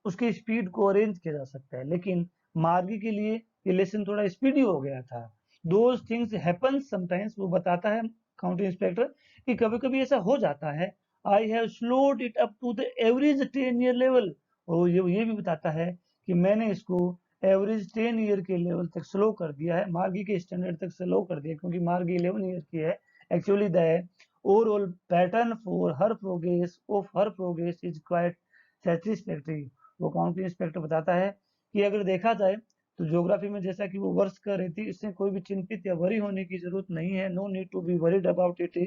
उसकी स्पीड को अरेंज किया जा सकता है, लेकिन मार्गी के लिए ये लेसन थोड़ा स्पीडी हो गया था। दोज थिंग्स हैपन समटाइम्स, वो बताता है काउंटी इंस्पेक्टर कि कभी कभी ऐसा हो जाता है। I have slowed it up to the average 10 year level, और ये भी बताता है कि मैंने इसको एवरेज 10 ईयर के लेवल तक स्लो कर दिया है, मार्गी के स्टैंडर्ड तक स्लो कर दिया, क्योंकि मार्गी 11 ईयर की है। Actually the overall pattern for her progress is quite satisfactory. वो काउंटी इंस्पेक्टर बताता है कि अगर देखा जाए तो ज्योग्राफी में जैसा कि वो वर्ष कर रही थी, इससे कोई भी चिंतित या वरी होने की जरूरत नहीं है। No need to be worried about it,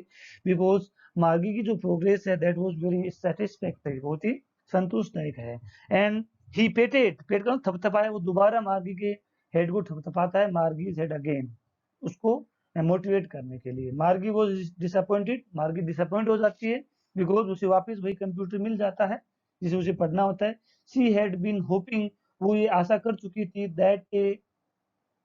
because Margie की जो प्रोग्रेस है दैट वाज वेरी सेटिस्फैक्टरी, बहुत ही संतोषदायक है। एंड ही पेटेड, पेट का थपथपाया, वो दोबारा मार्गी के हेड को थपथपाता है, मार्गी हेड अगेन, उसको मोटिवेट करने के लिए। मार्गी वो डिसअपॉइंटेड, मार्गी डिसअपॉइंट हो जाती है बिकॉज उसे वापस वही कंप्यूटर मिल जाता है जिसे उसे पढ़ना होता है। शी हैड बीन होपिंग, वो ये आशा कर चुकी थी that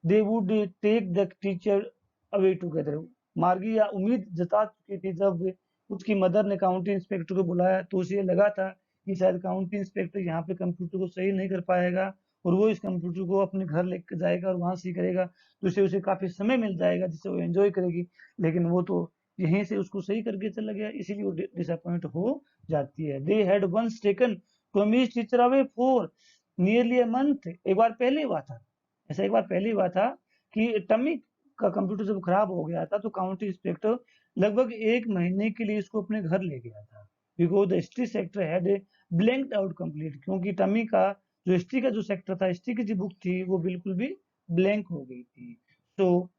they would take the teacher away together. Margie या उम्मीद जता चुकी थी, जब उसकी मदर ने काउंटी इंस्पेक्टर को बुलाया तो उसे लगा था कि शायद काउंटी इंस्पेक्टर यहाँ पे कंप्यूटर को सही नहीं कर पाएगा और वो इस कंप्यूटर को अपने घर लेकर जाएगा और वहां से करेगा, तो उसे काफी समय मिल जाएगा जिससे वो एंजॉय करेगी। लेकिन वो तो यहीं से उसको सही करके चला गया, इसीलिए वो डिसअपॉइंट हो जाती है। They had once taken Tommy's teacher away for nearly a month. एक बार पहले हुआ था, ऐसा एक बार पहले हुआ था कि टमी का कंप्यूटर जब खराब हो गया था तो काउंटी इंस्पेक्टर लगभग 1 महीने के लिए इसको अपने घर ले गया था, because the history sector had blanked out complete, क्योंकि टमी का जो हिस्ट्री का जो सेक्टर था, हिस्ट्री की जो बुक थी, वो बिल्कुल भी ब्लैंक हो गई थी। So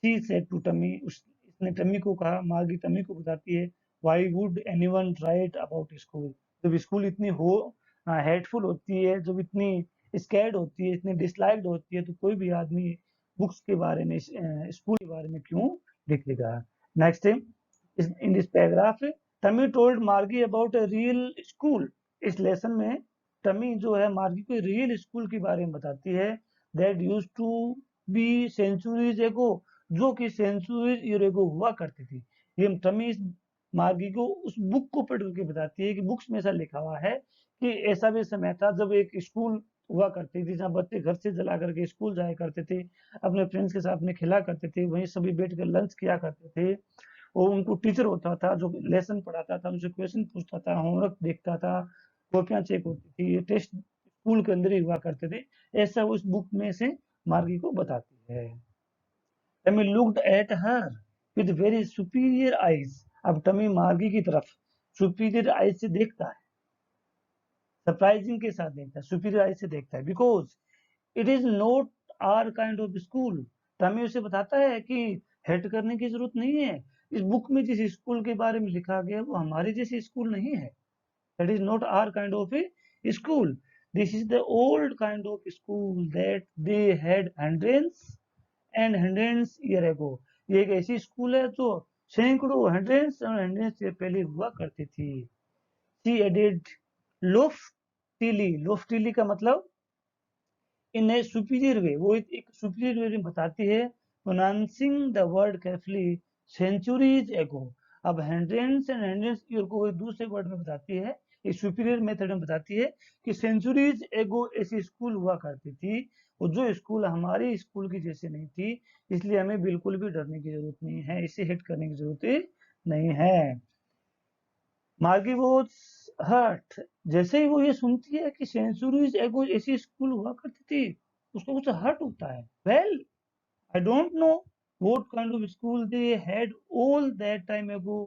she said to Tommy, इसने टमी को कहा, मार्गी टमी को बताती है, why would anyone write about school. जब स्कूल इतनी हो हेटफुल होती है, जब इतनी स्कैर्ड होती है, इतनी डिसलाइक्ड होती है, तो कोई भी आदमी बुक्स के बारे में, स्कूल के बारे में क्यों लिखेगा। Next in this paragraph, Tommy told Margie about a real school. इस लेसन में टमी जो है मार्गी को रियल स्कूल के बारे में बताती है, that used to be centuries ago, जो कि सेंचुरीज ईयर एगो हुआ करती थी। ये टमी मार्गी को उस बुक को पढ़ के बताती है कि बुक्स में ऐसा लिखा हुआ है कि ऐसा भी समय था जब एक स्कूल हुआ करती थी जहाँ बच्चे घर से जला करके स्कूल जाया करते थे, अपने फ्रेंड्स के साथ में खेला करते थे, वहीं सभी बैठ कर लंच किया करते थे, और उनको टीचर होता था जो लेसन पढ़ाता था, उनसे क्वेश्चन पूछता था, होमवर्क देखता था, कॉपियां चेक होती थी, ये टेस्ट स्कूल के अंदर ही हुआ करते थे। ऐसा उस बुक में से मार्गी को बताती है। Tommy looked at her with very superior eyes. अब टमी मार्गी की तरफ सुपीरियर आईज से देखता है, सरप्राइजिंग के साथ देखता है, सुपीरियर आईज से देखता है, because it is not our kind of school. Tommy उसे बताता है कि हेट करने की जरूरत नहीं है, इस बुक में जिस स्कूल के बारे में लिखा गया वो हमारी जैसी स्कूल नहीं है। That is not our kind of a school, this is the old kind of school that they had hundreds and hundreds year ago. ये एक ऐसी स्कूल है जो सैकड़ों, हंड्रेड्स और हंड्रेड्स ईयर पहले हुआ करती थी। शी एडेड लोफ्टीली, लोफ्टीली का मतलब इन ए सुपीरियर वे, वो एक सुपीरियर वे में बताती है, pronouncing the word carefully, centuries ago. अब हंड्रेड्स एंड हंड्रेड्स ईयर को एक दूसरे वर्ड में बताती है, एक सुपीरियर मेथड में बताती है कि सेंचुरीज एगो ऐसी स्कूल हुआ करती थी, और जो स्कूल हमारी स्कूल की जैसे नहीं थी, इसलिए हमें बिल्कुल भी डरने की जरूरत नहीं है, इसे हिट करने की जरूरत नहीं है। मार्गी वो हर्ट, जैसे ही वो ये सुनती है कि सेंचुरीज एगो ऐसी स्कूल हुआ करती थी, उसको कुछ हर्ट होता है। Well I don't know what kind of school they had all that time एगो।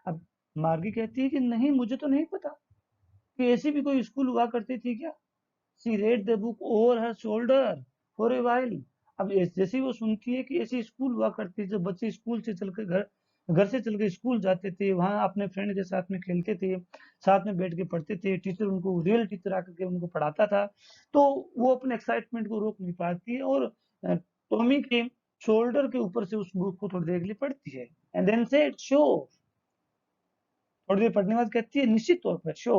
अब मार्गी कहती है कि नहीं, मुझे तो नहीं पता कि ऐसी भी कोई स्कूल हुआ करती थी क्या। She read the book over her shoulder for a while. अब जैसे ही वो सुनती है कि ऐसी स्कूल हुआ करती है, जब बच्चे स्कूल से चलकर घर से चल के स्कूल जाते थे, वहां अपने फ्रेंड के साथ में खेलते थे, साथ में बैठ के पढ़ते थे, टीचर उनको रियल टीचर आकर के उनको पढ़ाता था, तो वो अपने एक्साइटमेंट को रोक नहीं पाती है और टॉमी के शोल्डर के ऊपर से उस बुक को थोड़ी देर के लिए पढ़ती है। एंड देन से शो, थोड़ी देर पढ़ने के बाद कहती है, निश्चित तौर पर show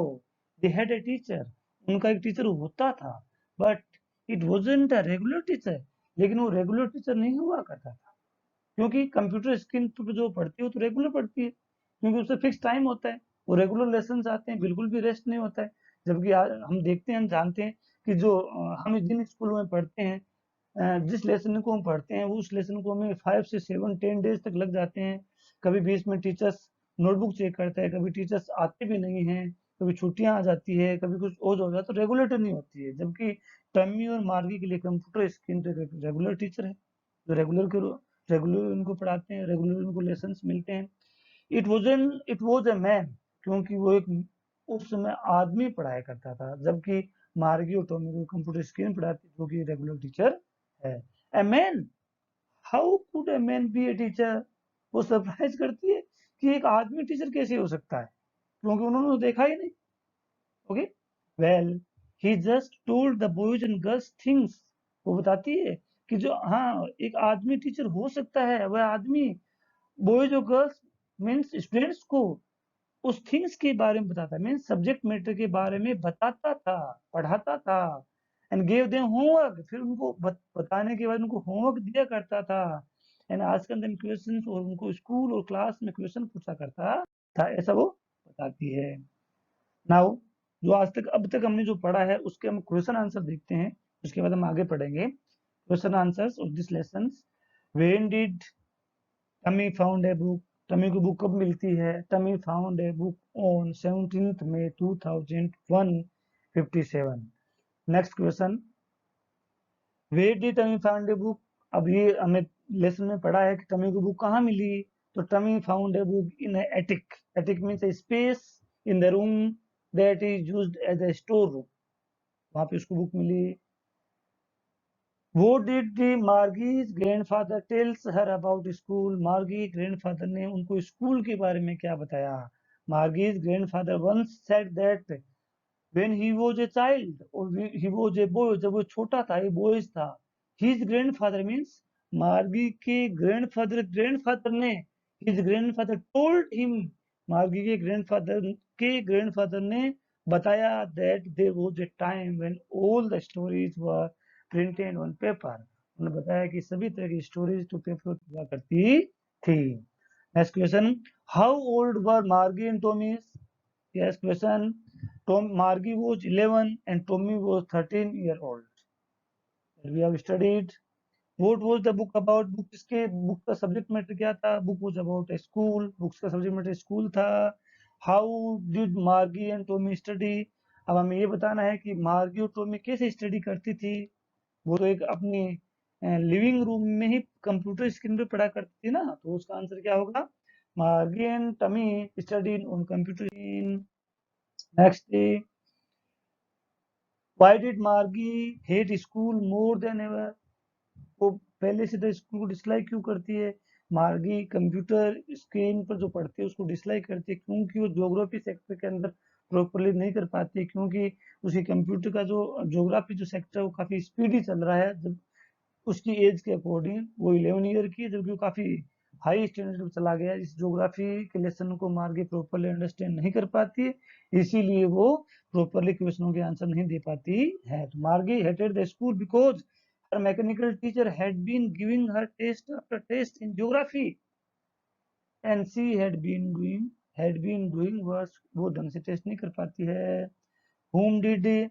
they had a teacher, उनका एक टीचर होता था, but it wasn't a regular teacher, लेकिन वो रेगुलर टीचर नहीं हुआ करता था, क्योंकि कंप्यूटर स्क्रीन पर जो पढ़ती है वो तो रेगुलर पढ़ती है, क्योंकि उससे फिक्स टाइम होता है, वो रेगुलर लेसन आते हैं, बिल्कुल भी रेस्ट नहीं होता है। जबकि हम देखते हैं, हम जानते हैं कि जो हम जिन स्कूलों में पढ़ते हैं, जिस लेसन को हम पढ़ते हैं उस लेसन को हमें 5 से 7 10 डेज तक लग जाते हैं। कभी बीच में टीचर्स नोटबुक चेक करते हैं, कभी टीचर्स आते भी नहीं हैं, कभी छुट्टियां आ जाती है, कभी कुछ और हो जाता है, तो रेगुलर नहीं होती है। जबकि टमी और मार्गी के लिए कंप्यूटर स्क्रीन पे रेगुलर टीचर है, जो रेगुलर उनको पढ़ाते हैं, रेगुलर उनको लेसन मिलते हैं। इट वॉज ए मैन, क्योंकि वो एक उस समय आदमी पढ़ाया करता था, जबकि मार्गी और टॉमी को कंप्यूटर स्क्रीन पढ़ाती, जो कि रेगुलर टीचर है। A man, how could a man B a teacher. वो सरप्राइज करती है कि एक आदमी टीचर कैसे हो सकता है, क्योंकि उन्होंने तो देखा ही नहीं। Okay, well he just told the boys and girls things. वो बताती है कि जो हाँ एक आदमी टीचर हो सकता है, वह आदमी बॉयज और गर्ल्स मीन्स स्टूडेंट्स को उस थिंग्स के बारे में बताता है, मीन्स सब्जेक्ट मैटर के बारे में बताता था, पढ़ाता था। एंड गेव देम होमवर्क, फिर उनको बताने के बाद उनको होमवर्क दिया करता था। एंड आस्क्ड देम क्वेश्चंस, और उनको स्कूल और क्लास में क्वेश्चन पूछा करता था, ऐसा वो बताती है। नाउ जो आज तक अब तक हमने जो पढ़ा है उसके हम क्वेश्चन आंसर देखते हैं, उसके बाद हम आगे पढ़ेंगे question answers of this lessons. When did Tommy found a book, Tommy को बुक कब मिलती है? Tommy found a book on 17th May 2057। Next question, where did Tommy found a book? अब ये हमें लेसन में पढ़ा है कि टमी को बुक कहाँ मिली, तो Tommy found a book in attic. Attic means a space in the room that is used as a store room, वहां पे उसको बुक मिली। What did the Margie's grandfather tells her about school? Margie grandfather ने उनको school के बारे में क्या बताया? Margie's grandfather once said that when he was a child, or he was a boy, जब वो छोटा था, ये boys था, his grandfather means Margie के grandfather ने, his grandfather told him, Margie के grandfather ने बताया that there was a time when all the stories were printed on paper। उन्होंने बताया कि सभी तरह की स्टोरीज तो पेपर पर हुआ करती थी। Next question, how old were Margie and Tommy? Yes question, Margie was 11 and Tommy was 13 year old। We have studied what was the book about। Book का सब्जेक्ट मैटर क्या था? Book was about a school, books का subject matter school था। How did Margie and Tommy study? अब हमें ये बताना है कि मार्गी और टॉमी कैसे स्टडी करती थी। वो तो एक अपनी लिविंग रूम में ही कंप्यूटर स्क्रीन पे पढ़ा करती थी ना, तो उसका आंसर क्या होगा? Margie and Tommy study on computer screen. Next, Why did Margie hate school more than ever? वो पहले से तो स्कूल को डिसलाइक क्यों करती है? मार्गी कंप्यूटर स्क्रीन पर जो पढ़ती है उसको डिसलाइक करती है क्योंकि वो ज्योग्राफी सेक्टर के अंदर प्रॉपरली नहीं कर पाती, क्योंकि उसकी कंप्यूटर का जो ज्योग्राफी जो सेक्टर है वो काफी स्पीडी चल रहा है। जब उसकी एज के अकॉर्डिंग वो 11 ईयर की है, जबकि वो काफी हाई स्टैंडर्ड पे चला गया। इस ज्योग्राफी के लेसन को मार्गी प्रॉपरली अंडरस्टैंड नहीं कर पाती है, इसीलिए वो प्रॉपरली क्वेश्चनों के आंसर नहीं दे पाती है। तो Margie hated the school because her mechanical teacher had been giving her test after test in geography and she had been doing worse. वो ढंग से टेस्ट नहीं कर पाती है। whom did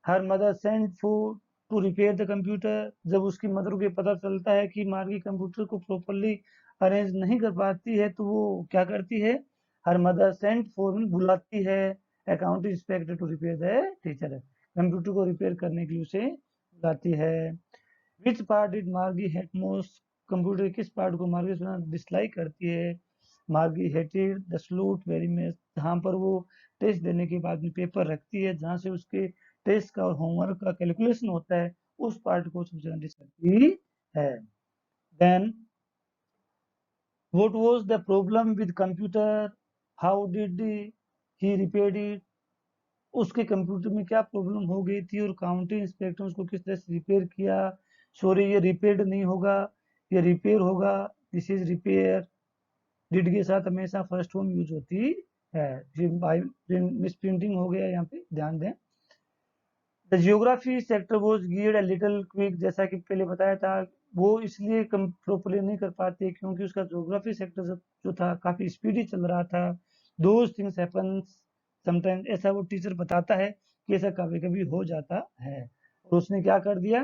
her mother send food to repair the computer? जब उसकी mother को पता चलता है कि मार्गी कंप्यूटर को प्रॉपरली अरेंज नहीं कर पाती है, तो वो क्या करती है? हर मदर सेंड फॉर बुलाती है account inspector to repair the teacher, computer को रिपेयर करने के लिए उसे बुलाती है। Which part did Margie hate most? Computer किस पार्ट को मार्गी डिसलाइक करती है? Margie hated the slot very much, जहाँ पर वो टेस्ट देने के बाद में पेपर रखती है जहाँ से उसके टेस्ट का और होमवर्क का कैलकुलेशन होता है, उस पार्ट को सबसे ज्यादा डिस करती है। Then what was the problem with computer? How did he repaired it? उसके कंप्यूटर में क्या प्रॉब्लम हो गई थी और काउंटी इंस्पेक्टर उसको किस तरह से रिपेयर किया? सॉरी, ये रिपेयर्ड नहीं होगा, ये रिपेयर होगा। This is repair. डिड के साथ हमेशा फर्स्ट फॉर्म यूज होती है। मिस प्रिंटिंग हो गया यहाँ पे, ध्यान दें। The geography sector was geared a little quick, जैसा कि पहले बताया था, वो इसलिए प्रॉपरली नहीं कर पाते क्योंकि उसका जियोग्राफी सेक्टर जो था काफी स्पीडी चल रहा था। दोज थिंग्स हैपन्स समटाइम्स, ऐसा वो टीचर बताता है कि ऐसा कभी कभी हो जाता है। और उसने क्या कर दिया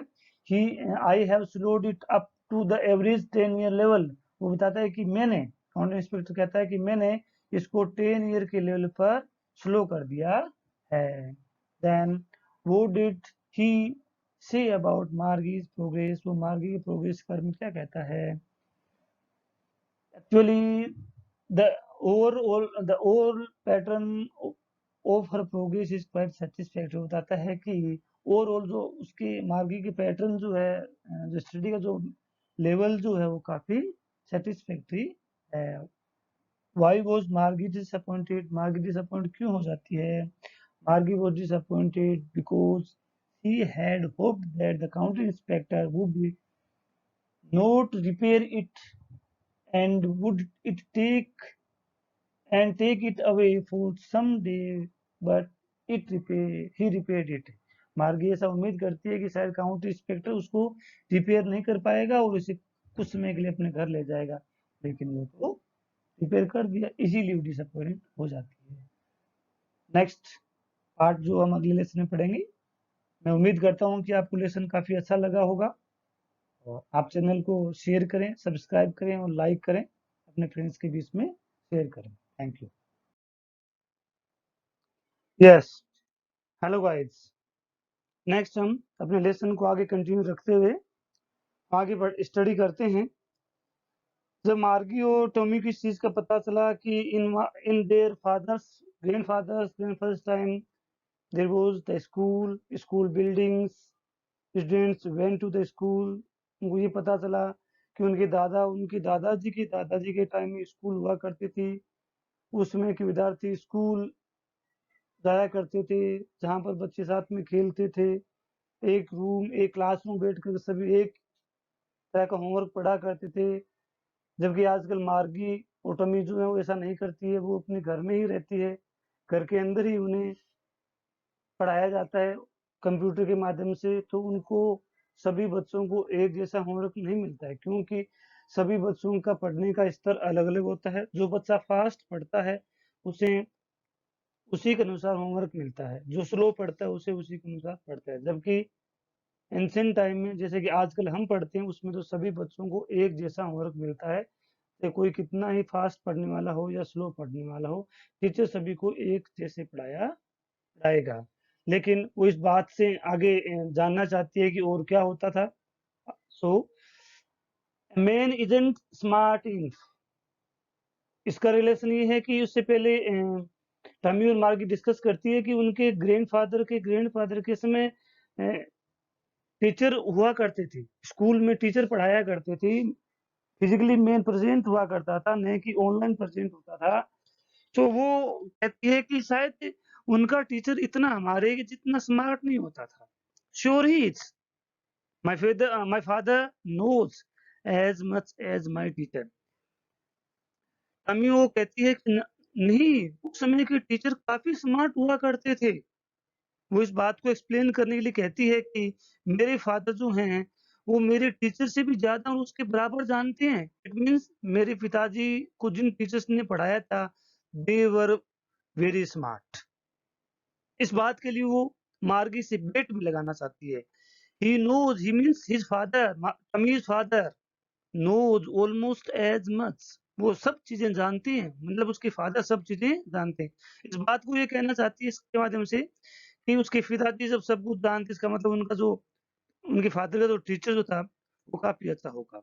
कि I have slowed it up to the average 10 year level. वो बताता है कि मैंने, काउंटी इंस्पेक्टर कहता है कि मैंने इसको 10 ईयर के लेवल पर स्लो कर दिया है। Then what did he say about Margie's progress? वो मार्गी के प्रोग्रेस के बारे में क्या कहता है? Actually, the overall pattern of her progress is quite satisfactory। बताता है कि ओवरऑल जो उसकी मार्गी की पैटर्न जो है, जो स्टडी का जो लेवल जो है वो काफी सेटिस्फैक्टरी है। Why was मार्गी डिसअपॉइंटेड? मार्गी डिसअपॉइंट क्यों हो जाती है? Margie was disappointed because she had hoped that the county inspector would be not repair it and would it take it away for some day, but he repaired it. मार्गी ऐसा उम्मीद करती है कि शायद काउंटी इंस्पेक्टर उसको repair नहीं कर पाएगा और उसे कुछ समय के लिए अपने घर ले जाएगा, लेकिन वो तो रिपेयर कर दिया, इसीलिए वो डिसअपॉइंट हो जाती है। नेक्स्ट पार्ट जो हम अगले लेसन में पढ़ेंगे, मैं उम्मीद करता हूँ कि आपको लेसन काफी अच्छा लगा होगा और आप चैनल को शेयर करें, सब्सक्राइब करें और लाइक करें, अपने फ्रेंड्स के बीच में शेयर करें। Thank you. Yes, hello guys. Next हम अपने लेसन को आगे कंटिन्यू रखते हुए आगे स्टडी करते हैं। जब मार्गी और टॉमी को इस चीज का पता चला कि in their grandfathers time there was the school buildings, students went to the school, उनको ये पता चला कि उनके दादाजी के टाइम में स्कूल हुआ करती थी, उसमें के विद्यार्थी स्कूल जाया करते थे, जहाँ पर बच्चे साथ में खेलते थे, एक क्लासरूम बैठकर सभी एक तरह का होमवर्क पढ़ा करते थे। जबकि आजकल मार्गी और टमी जो है वो ऐसा नहीं करती है, वो अपने घर में ही रहती है, घर के अंदर ही उन्हें पढ़ाया जाता है कंप्यूटर के माध्यम से। तो उनको सभी बच्चों को एक जैसा होमवर्क नहीं मिलता है, क्योंकि सभी बच्चों का पढ़ने का स्तर अलग अलग होता है। जो बच्चा फास्ट पढ़ता है उसे उसी के अनुसार होमवर्क मिलता है, जो स्लो पढ़ता है उसे उसी के अनुसार पढ़ता है। जबकि एंशिएंट टाइम में जैसे कि आजकल हम पढ़ते हैं, उसमें तो सभी बच्चों को एक जैसा होमवर्क मिलता है, चाहे कोई कितना ही फास्ट पढ़ने वाला हो या स्लो पढ़ने वाला हो, टीचर सभी को एक जैसे पढ़ाएगा। लेकिन वो इस बात से आगे जानना चाहती है कि और क्या होता था। So man isn't smart enough, इसका रिलेशन ये है कि उससे पहले टमी और मार्गी डिस्कस करती है कि उनके ग्रैंडफादर के समय टीचर हुआ करते थे, स्कूल में टीचर पढ़ाया करते थे, फिजिकली मेन प्रेजेंट हुआ करता था, नहीं कि ऑनलाइन प्रेजेंट होता था। तो वो कहती है कि शायद उनका टीचर इतना हमारे जितना स्मार्ट नहीं होता था। Sure he is, my father knows as much as my teacher. अम्मी वो कहती है कि नहीं, उस समय के टीचर काफी स्मार्ट हुआ करते थे। वो इस बात को एक्सप्लेन करने के लिए कहती है कि मेरे फादर जो हैं वो मेरे टीचर से भी ज्यादा और उसके बराबर जानते हैं। इट मीन्स मेरे पिताजी को जिन टीचर्स ने पढ़ाया था, दे वर वेरी स्मार्ट। इस बात के लिए वो मार्गी से बेट भी लगाना चाहती है। He knows, he means his father, Tommy's father knows almost as much, वो सब चीजें जानते हैं, मतलब उसके फादर सब चीजें जानते हैं। इस बात को ये कहना चाहती है इसके माध्यम से कि उसके पिताजी जब सब कुछ जानते, इसका मतलब उनके फादर का जो टीचर जो था वो काफी अच्छा होगा।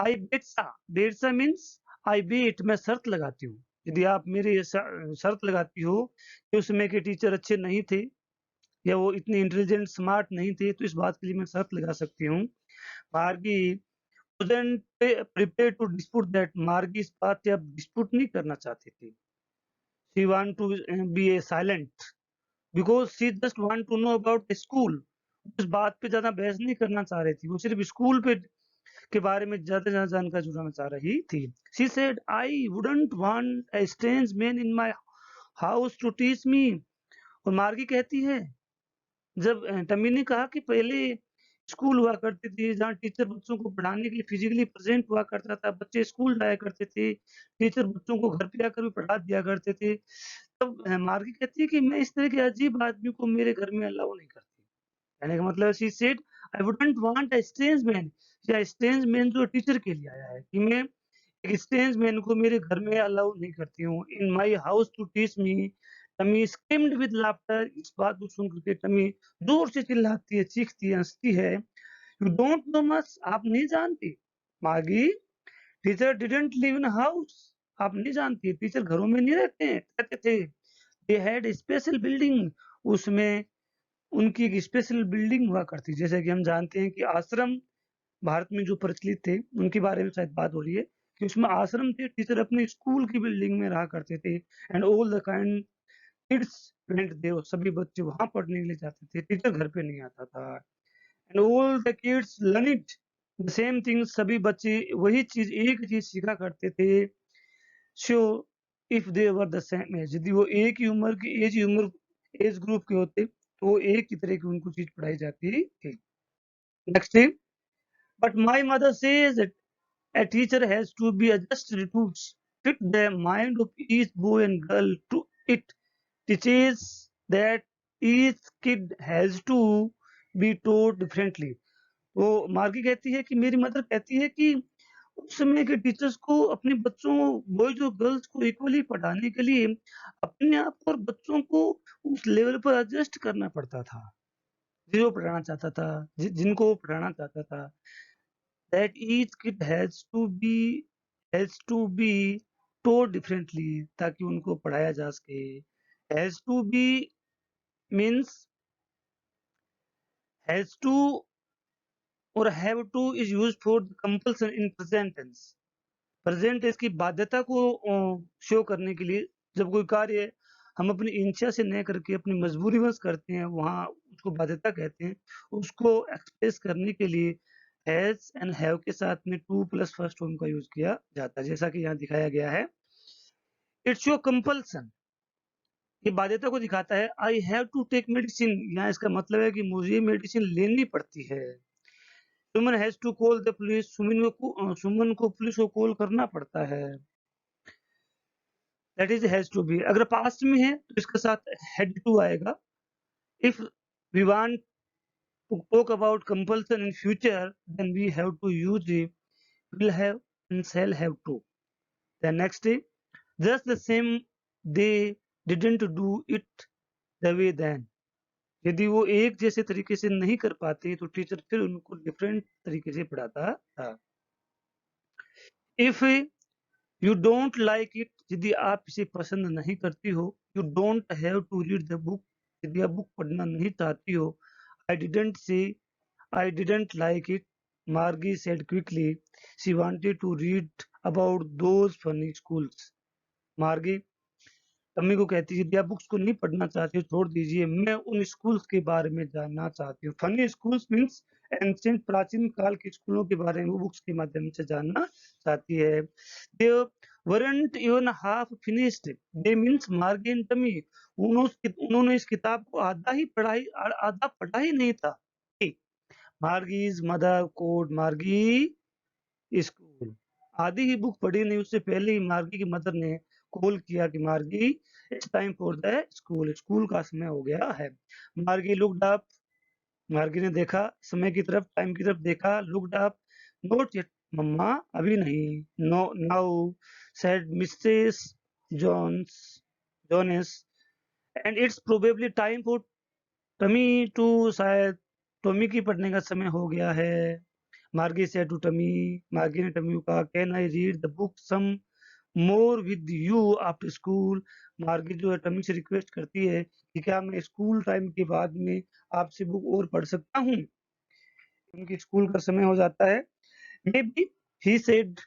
आई बेटसा, बेटसा मीन्स आई बेट, मैं शर्त लगाती हूँ। यदि आप मेरी शर्त लगाती हो कि उस समय के टीचर अच्छे नहीं थे या वो इतने इंटेलिजेंट स्मार्ट नहीं थे, तो इस बात के लिए मैं शर्त लगा सकती हूँ। मार्गी wasn't prepared to dispute that, मार्गी इस बात से अब डिस्प्यूट नहीं करना चाहती थी। she want to be a silent because she just want to know about the school। उस बात पे ज्यादा बहस नहीं करना चाह रही थी, वो सिर्फ स्कूल पे के बारे में ज्यादा जानकारी जुटाना चाह रही थी। She said, I wouldn't want a strange man in my house to teach me। और मार्गी कहती है, जब टमी ने कहा कि पहले स्कूल हुआ करती थी जहाँ टीचर बच्चों को पढ़ाने के लिए फिजिकली प्रेजेंट हुआ करता था, बच्चे स्कूल जाया करते थे, टीचर बच्चों को घर पे आकर भी पढ़ा दिया करते थे, तब मार्गी कहती है कि मैं इस तरह के अजीब आदमी को मेरे घर में अलाउ नहीं करती। कहने का मतलब she said I wouldn't want a strange man, या स्ट्रेंज मैन जो टीचर के लिए आया है, कि मैं एक स्ट्रेंज मैन को मेरे घर में अलाउ नहीं करती हूँ। In my house to teach me. Tommy screamed with laughter, इस बात को सुन करके टमी जोर से चिल्लाती है, चीखती है, हंसती है। यू डोंट नो मच, आप नहीं जानती मागी, teacher didn't live in house, आप नहीं जानती टीचर घरों में नहीं रहते थे। दे हैड स्पेशल बिल्डिंग, उसमें उनकी एक स्पेशल बिल्डिंग हुआ करती। जैसे कि हम जानते हैं कि आश्रम भारत में जो प्रचलित थे उनके बारे में शायद बात हो रही है, कि उसमें आश्रम थे, टीचर अपने स्कूल की बिल्डिंग में रहा करते थे। And all the kind kids went there, सभी बच्चे वहाँ पढ़ने के लिए जाते थे, टीचर घर पे नहीं आता था। And all the kids learn it the same thing, सभी बच्चे वही चीज़ एक ही चीज़ सीखा करते थे। So if they were the same age, यदि वो एक ही उम्र की एज ग्रुप के होते तो वो एक ही तरह की उनको चीज़ पढ़ाई जाती थी। Next thing, but my mother says that a teacher has to be adjusted to fit the mind of each boy and girl to it teaches that each kid has to be taught differently। वो मार्गी कहती है कि मेरी mother कहती है कि उस समय के टीचर्स को अपने बच्चों बॉयज और गर्ल्स को इक्वली पढ़ाने के लिए अपने आप को और बच्चों को उस लेवल पर एडजस्ट करना पड़ता था, जो पढ़ाना चाहता था, जिनको वो पढ़ाना चाहता था। that each kid has to be taught differently, ताकि उनको पढ़ाया जा सके। has to be means has to और have to is used for the compulsion in present tense। Present tense की बाध्यता को शो करने के लिए जब कोई कार्य हम अपनी इच्छा से न करके अपनी मजबूरीवश करते हैं, वहाँ उसको बाध्यता कहते हैं। उसको एक्सप्रेस करने के लिए हैज एंड हैव के साथ में टू प्लस फर्स्ट फॉर्म का यूज किया जाता है, जैसा कि यहाँ दिखाया गया है। इट्स योर कंपल्सन, ये बाध्यता को दिखाता है। I have to take medicine, यहाँ इसका मतलब है कि मुझे मेडिसिन लेनी पड़ती है। Suman has to call the police, Suman को पुलिस को कॉल करना पड़ता है। That is has to be. अगर पास्ट में है तो इसके साथ हैड टू आएगा। If we want to talk about compulsion in future then we have to use will have and shall have to. Then next is just the same they didn't do it the way then। यदि वो एक जैसे तरीके से नहीं कर पाते तो टीचर फिर उनको डिफरेंट तरीके से पढ़ाता था। If you don't like it, यदि आप इसे पसंद नहीं करती हो। You don't have to read the book, यदि आप बुक पढ़ना नहीं चाहती हो। I didn't like it, Margie said quickly, she wanted to read about those funny schools. Margie Tommy को कहती है, यदि आप बुक्स को नहीं पढ़ना चाहती हो छोड़ दीजिए, मैं उन स्कूल्स के बारे में जानना चाहती हूँ। फनी स्कूल्स मीन्स एंशिएंट, प्राचीन काल के स्कूलों के बारे में वो बुक्स के माध्यम से जानना चाहती है। दे weren't even half finished, they means मार्गी एंड टमी, उन्होंने इस किताब को आधा पढ़ा ही नहीं था। मार्गीज मदर कोड मार्गी स्कूल, आधी ही बुक पढ़ी नहीं, उससे पहले ही मार्गी की मदर ने कॉल किया कि मार्गी it's time for the school, school का समय हो गया है। मार्गी लुक्ड अप, मार्गी ने देखा समय की तरफ, टाइम की तरफ देखा। Looked up, not yet, mamma अभी नहीं। No now said Mrs Jones Jones, and it's probably time for Tommy too, शायद टॉमी की पढ़ने का समय हो गया है। मार्गी सेड टू टमी, मार्गी ने टमी को कहा, can I read the book some more with you after school. Margie जो है टमी से रिक्वेस्ट करती है कि क्या मैं स्कूल टाइम के बाद में आपसे बुक और पढ़ सकता हूँ, क्योंकि स्कूल का समय हो जाता है। May be he said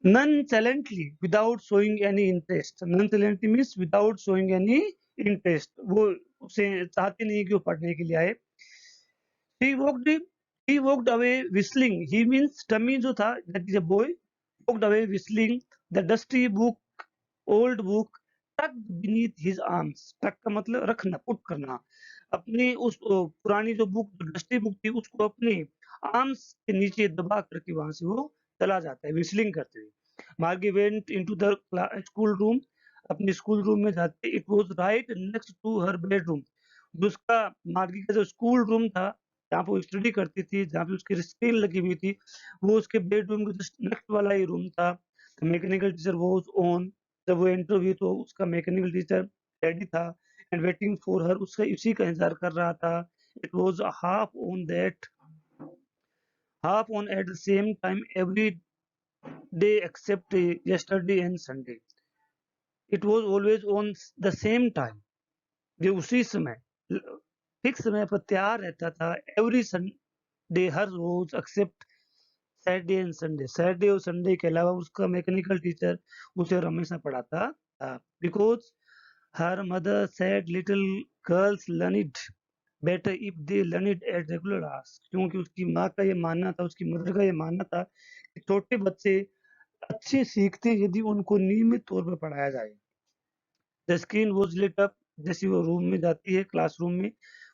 nonchalantly without showing any interest। nonchalantly means without showing any interest, वो उसे चाहती नहीं कि वो पढ़ने के लिए आए। he walked away whistling, he means Tommy जो था, that is a boy, walked away whistling the dusty book, old book tucked beneath his arms। tuck का मतलब रखना, पुट करना। अपनी उस पुरानी जो बुक, जो डस्टी बुक थी, उसको अपने आर्म्स के नीचे दबा करके वहां से वो चला जाता है विस्लिंग करते हुए। Margie went into the school room, अपने स्कूल रूम में जाते। It was right next to her bedroom, जो उसका मार्गी का जो स्कूल रूम था जहाँ पे वो स्टडी करती थी, जहाँ पे उसकी स्क्रीन लगी हुई थी, वो उसके बेडरूम के जस्ट नेक्स्ट वाला ही रूम था। मैकेनिकल टीचर वाज ऑन, जब वो एंटर हुई तो उसका मैकेनिकल टीचर रेडी था एंड वेटिंग फॉर हर, उसका इसी का इंतजार कर रहा था। It was half on at the same time every day except yesterday and Sunday। It was always on the same time, जो उसी समय फिक्स समय पर तैयार रहता था। एवरी संडे, हर रोज, except Saturday and Sunday, Saturday और संडे के अलावा उसका मैकेनिकल टीचर उसे हमेशा पढ़ाता था। Because Her mother said little girls learn it better if they learn it at regular hours. क्योंकि उसकी माँ का ये मानना था, उसकी मदर का ये मानना था कि छोटे बच्चे अच्छे सीखते हैं यदि उनको नियमित तौर पर पढ़ाया जाए। The screen was lit up, जैसे वो रूम में जाती है क्लासरूम में,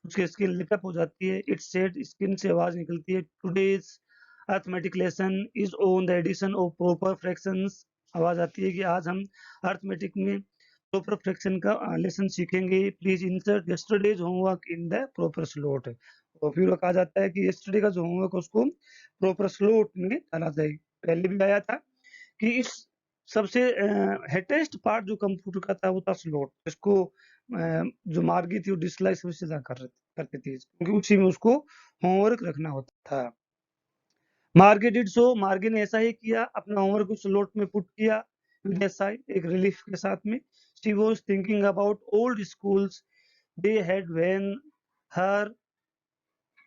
उसकी स्क्रीन लिट अप हो जाती है। इट सेड, स्क्रीन से आवाज निकलती है, today's arithmetic lesson is on the addition of proper fractions. आवाज आती है कि आज हम अर्थमेटिक में प्रॉपर फ्रैक्शन का लेसन सीखेंगे। Please insert yesterday's homework in the proper slot. और फिर वो कहा जाता है कि यस्टरडे का जो होमवर्क उसको प्रॉपर स्लॉट में डाला जाए। पहले भी आया था कि इस सबसे हेटेस्ट पार्ट जो कंप्यूटर का था वो था स्लॉट, इसको जो मार्गी थी वो डिसलाइक सबसे ज्यादा करती थी क्योंकि उसी में उसको होमवर्क रखना होता था। मार्गी डिड सो, मार्गी ने ऐसा ही किया, अपना होमवर्क उस स्लॉट में पुट किया विद ए साइ, एक रिलीफ के साथ में। She was thinking about old schools they had when her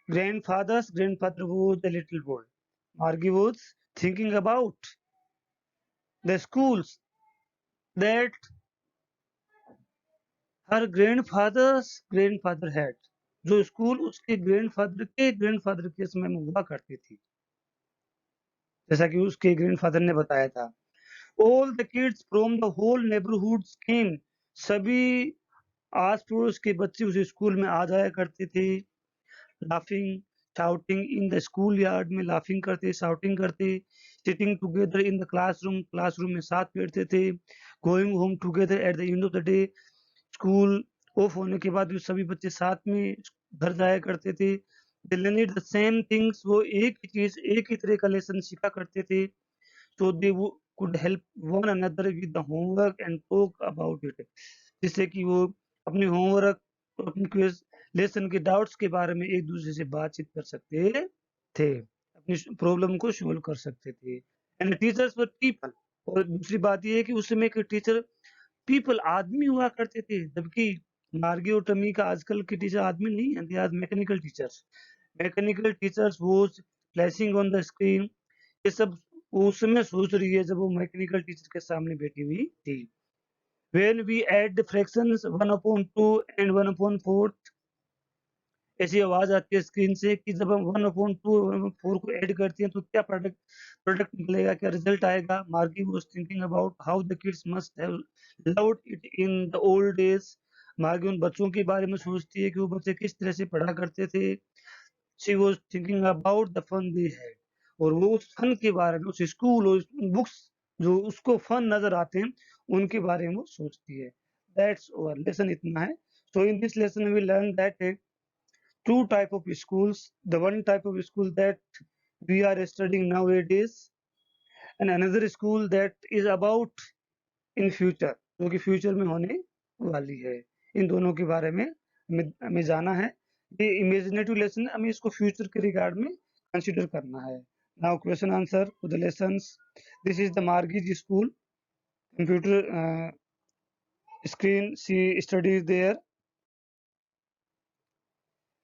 grandfather was a little boy. Margie was thinking about the schools that her grandfather had, जो स्कूल उसके grandfather के समय में हुआ करती थी, जैसा कि उसके ग्रैंडफादर ने बताया था। All the kids from the whole neighbourhood came, सभी आस पड़ोस के बच्चे उस स्कूल में आ जाया करते थे। Laughing shouting in the school yard में लाफिंग करते, शाउटिंग करते। Sitting together in the classroom में साथ बैठते थे। Going home together at the end of the day, school of होने के बाद भी सभी बच्चे साथ में घर जाया करते थे। दे लर्नड द सेम थिंग्स, वो एक ही चीज, एक ही तरह का लेसन सीखा करते थे। सो दे वो could help one another with the homework and talk about it, जिससे कि वो अपने होमवर्क और अपने क्विज लेसन के डाउट्स के बारे में एक दूसरे से बातचीत कर सकते थे, अपनी प्रॉब्लम को सॉल्व कर सकते थे। एंड टीचर्स वर पीपल, और दूसरी बात ये है कि उस समय के टीचर पीपल आदमी हुआ करते थे, जबकि मार्गी और टमी का आजकल के टीचर आदमी नहीं है, they are mechanical teachers was flashing on the screen. ये सब वो उस समय सोच रही है जब वो मैकेनिकल टीचर के सामने बैठी हुई थी। When we add the fractions 1/2 and 1/4, ऐसी आवाज आती है स्क्रीन से कि जब हम 1/2 1/4 को ऐड करते हैं तो क्या प्रोडक्ट प्रोडक्ट निकलेगा, क्या रिजल्ट आएगा। मार्गी was thinking about how the kids must have loved it in the old days. मार्गी उन बच्चों के बारे में सोचती है कि वो बच्चे किस तरह से पढ़ा करते थे। She was thinking about the fun they had, और वो उस फन के बारे में, उस स्कूल और बुक्स जो उसको फन नजर आते हैं उनके बारे में वो सोचती है। दैट्स ओवर, लेसन इतना है। So in this lesson we learn that two type of schools, the one type of school that we are studying nowadays, and another school that is about in future, जो कि future में होने वाली है। इन दोनों के बारे में हमें जाना है। ये इमेजिनेटिव लेसन, हमें इसको फ्यूचर के रिगार्ड में कंसिडर करना है। Now question answer for the lessons. This is the Margie's school, computer screen she studies there.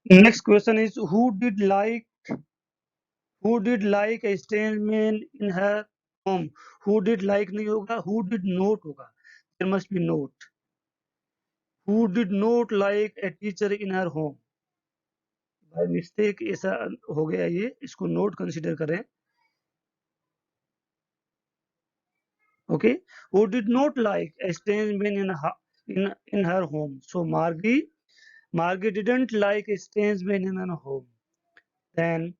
Next question is who did like a strange man in her home. Who did like नहीं होगा, who did not होगा, there must be not. Who did not like a teacher in her home, by mistake ऐसा हो गया, ये इसको note consider करें। okay, who did not like a strange man in her home. So Margie didn't like a strange man in her home. Then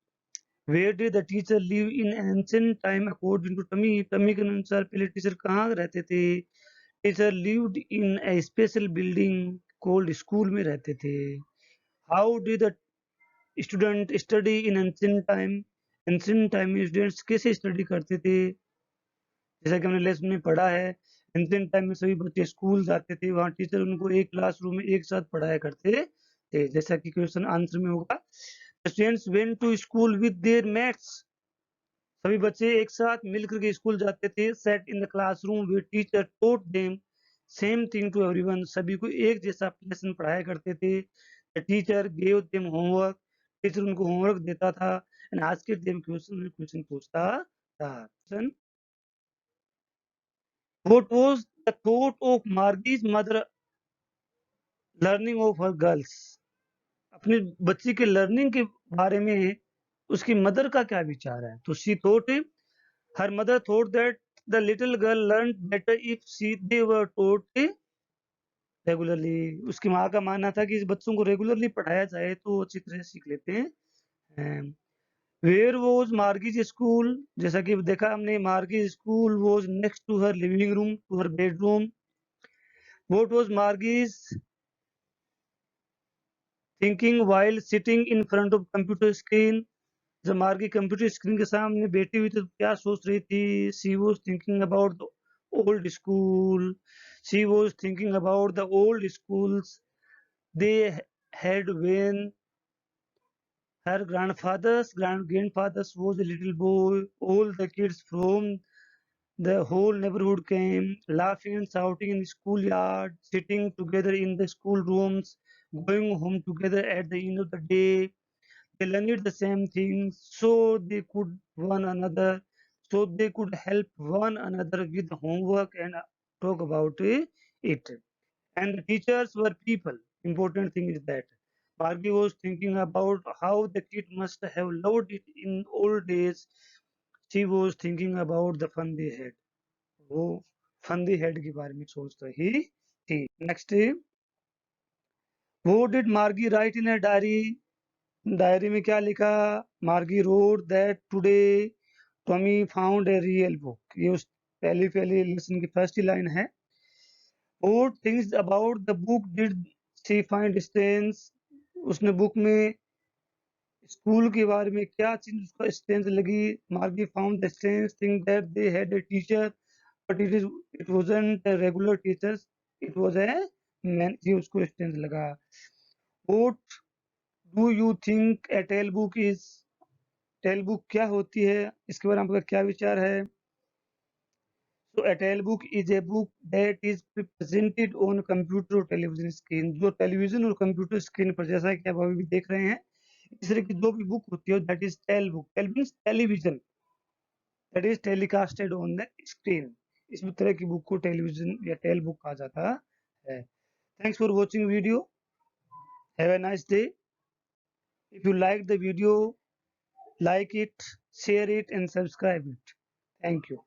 where did the teacher live in ancient time according to Tummy? Tummy के अनुसार पहले teacher कहाँ रहते थे? Teacher lived in a special building called school में रहते थे। How did the student study in ancient time? Ancient time में students कैसे study करते थे? जैसा कि हमने लेसन में पढ़ा है, एंशिएंट टाइम में सभी बच्चे स्कूल जाते थे, वहाँ टीचर उनको एक क्लासरूम में एक साथ पढ़ाया करते थे, जैसा कि क्वेश्चन आंसर में होगा। Students went to school with their mates, सभी बच्चे एक साथ मिलकर के स्कूल जाते थे। Set in the classroom way teacher taught them same thing to everyone, सभी को एक जैसा लेसन पढ़ाया करते थे। The teacher gave them homework, teacher उनको होमवर्क देता था। एंड आस्क्ड देम क्वेश्चन पूछता था। What was the thought of Margie's mother learning of her girls, अपनी बच्ची के लर्निंग के बारे में उसकी मदर का क्या विचार है। तो she thought, her mother thought that the little girl learn better if she they were taught regularly. उसकी माँ का मानना था कि इस बच्चों को रेगुलरली पढ़ाया जाए तो वो अच्छी तरह सीख लेते हैं। वेयर वॉज मार्गीज स्कूल, जैसा कि देखा हमने, Margie's school was next to her living room, to her bedroom. What was Margie's thinking while sitting in front of computer screen, जब मार्गी कंप्यूटर स्क्रीन के सामने बैठी हुई थी तो क्या सोच रही थी। She was thinking about the old school, she was thinking about the old schools they had when her grandfathers was a little boy. All the kids from the whole neighborhood came, laughing and shouting in the schoolyard, sitting together in the schoolrooms, going home together at the end of the day. They learned the same things, so they could help one another with homework and talk about it. And the teachers were people. Important thing is that Barbie was thinking about how the kid must have loved it in old days. She was thinking about the fun they had. वो fun they had के बारे में सोच रही थी. Next, what did Margie write in her diary? Diary में क्या लिखा? Margie wrote that today Tommy found a real book. ये उस पहली लेसन की फर्स्ट ही लाइन है. What things about the book did she find strange? उसने बुक में स्कूल के बारे में क्या चीज उसको स्ट्रेंज लगी? Margie found the strange thing that they had a teacher but it wasn't a regular teacher, it was a man, ये उसको स्ट्रेंज लगा. What do you think a telebook is? Telebook क्या होती है, इसके बारे में आपका क्या विचार है? So a tale book is a book that is presented on computer or television screen. जो टेलीविजन और कंप्यूटर स्क्रीन पर, जैसा कि आप अभी देख रहे हैं, इस तरह की जो भी बुक होती है that is telebook. Tele means television, that is telecasted on the screen. इस तरह की बुक को टेलीविजन या टेल बुक कहा जाता है. Thanks for watching video. Have a nice day. If you like the video, like it, share it and subscribe it. Thank you.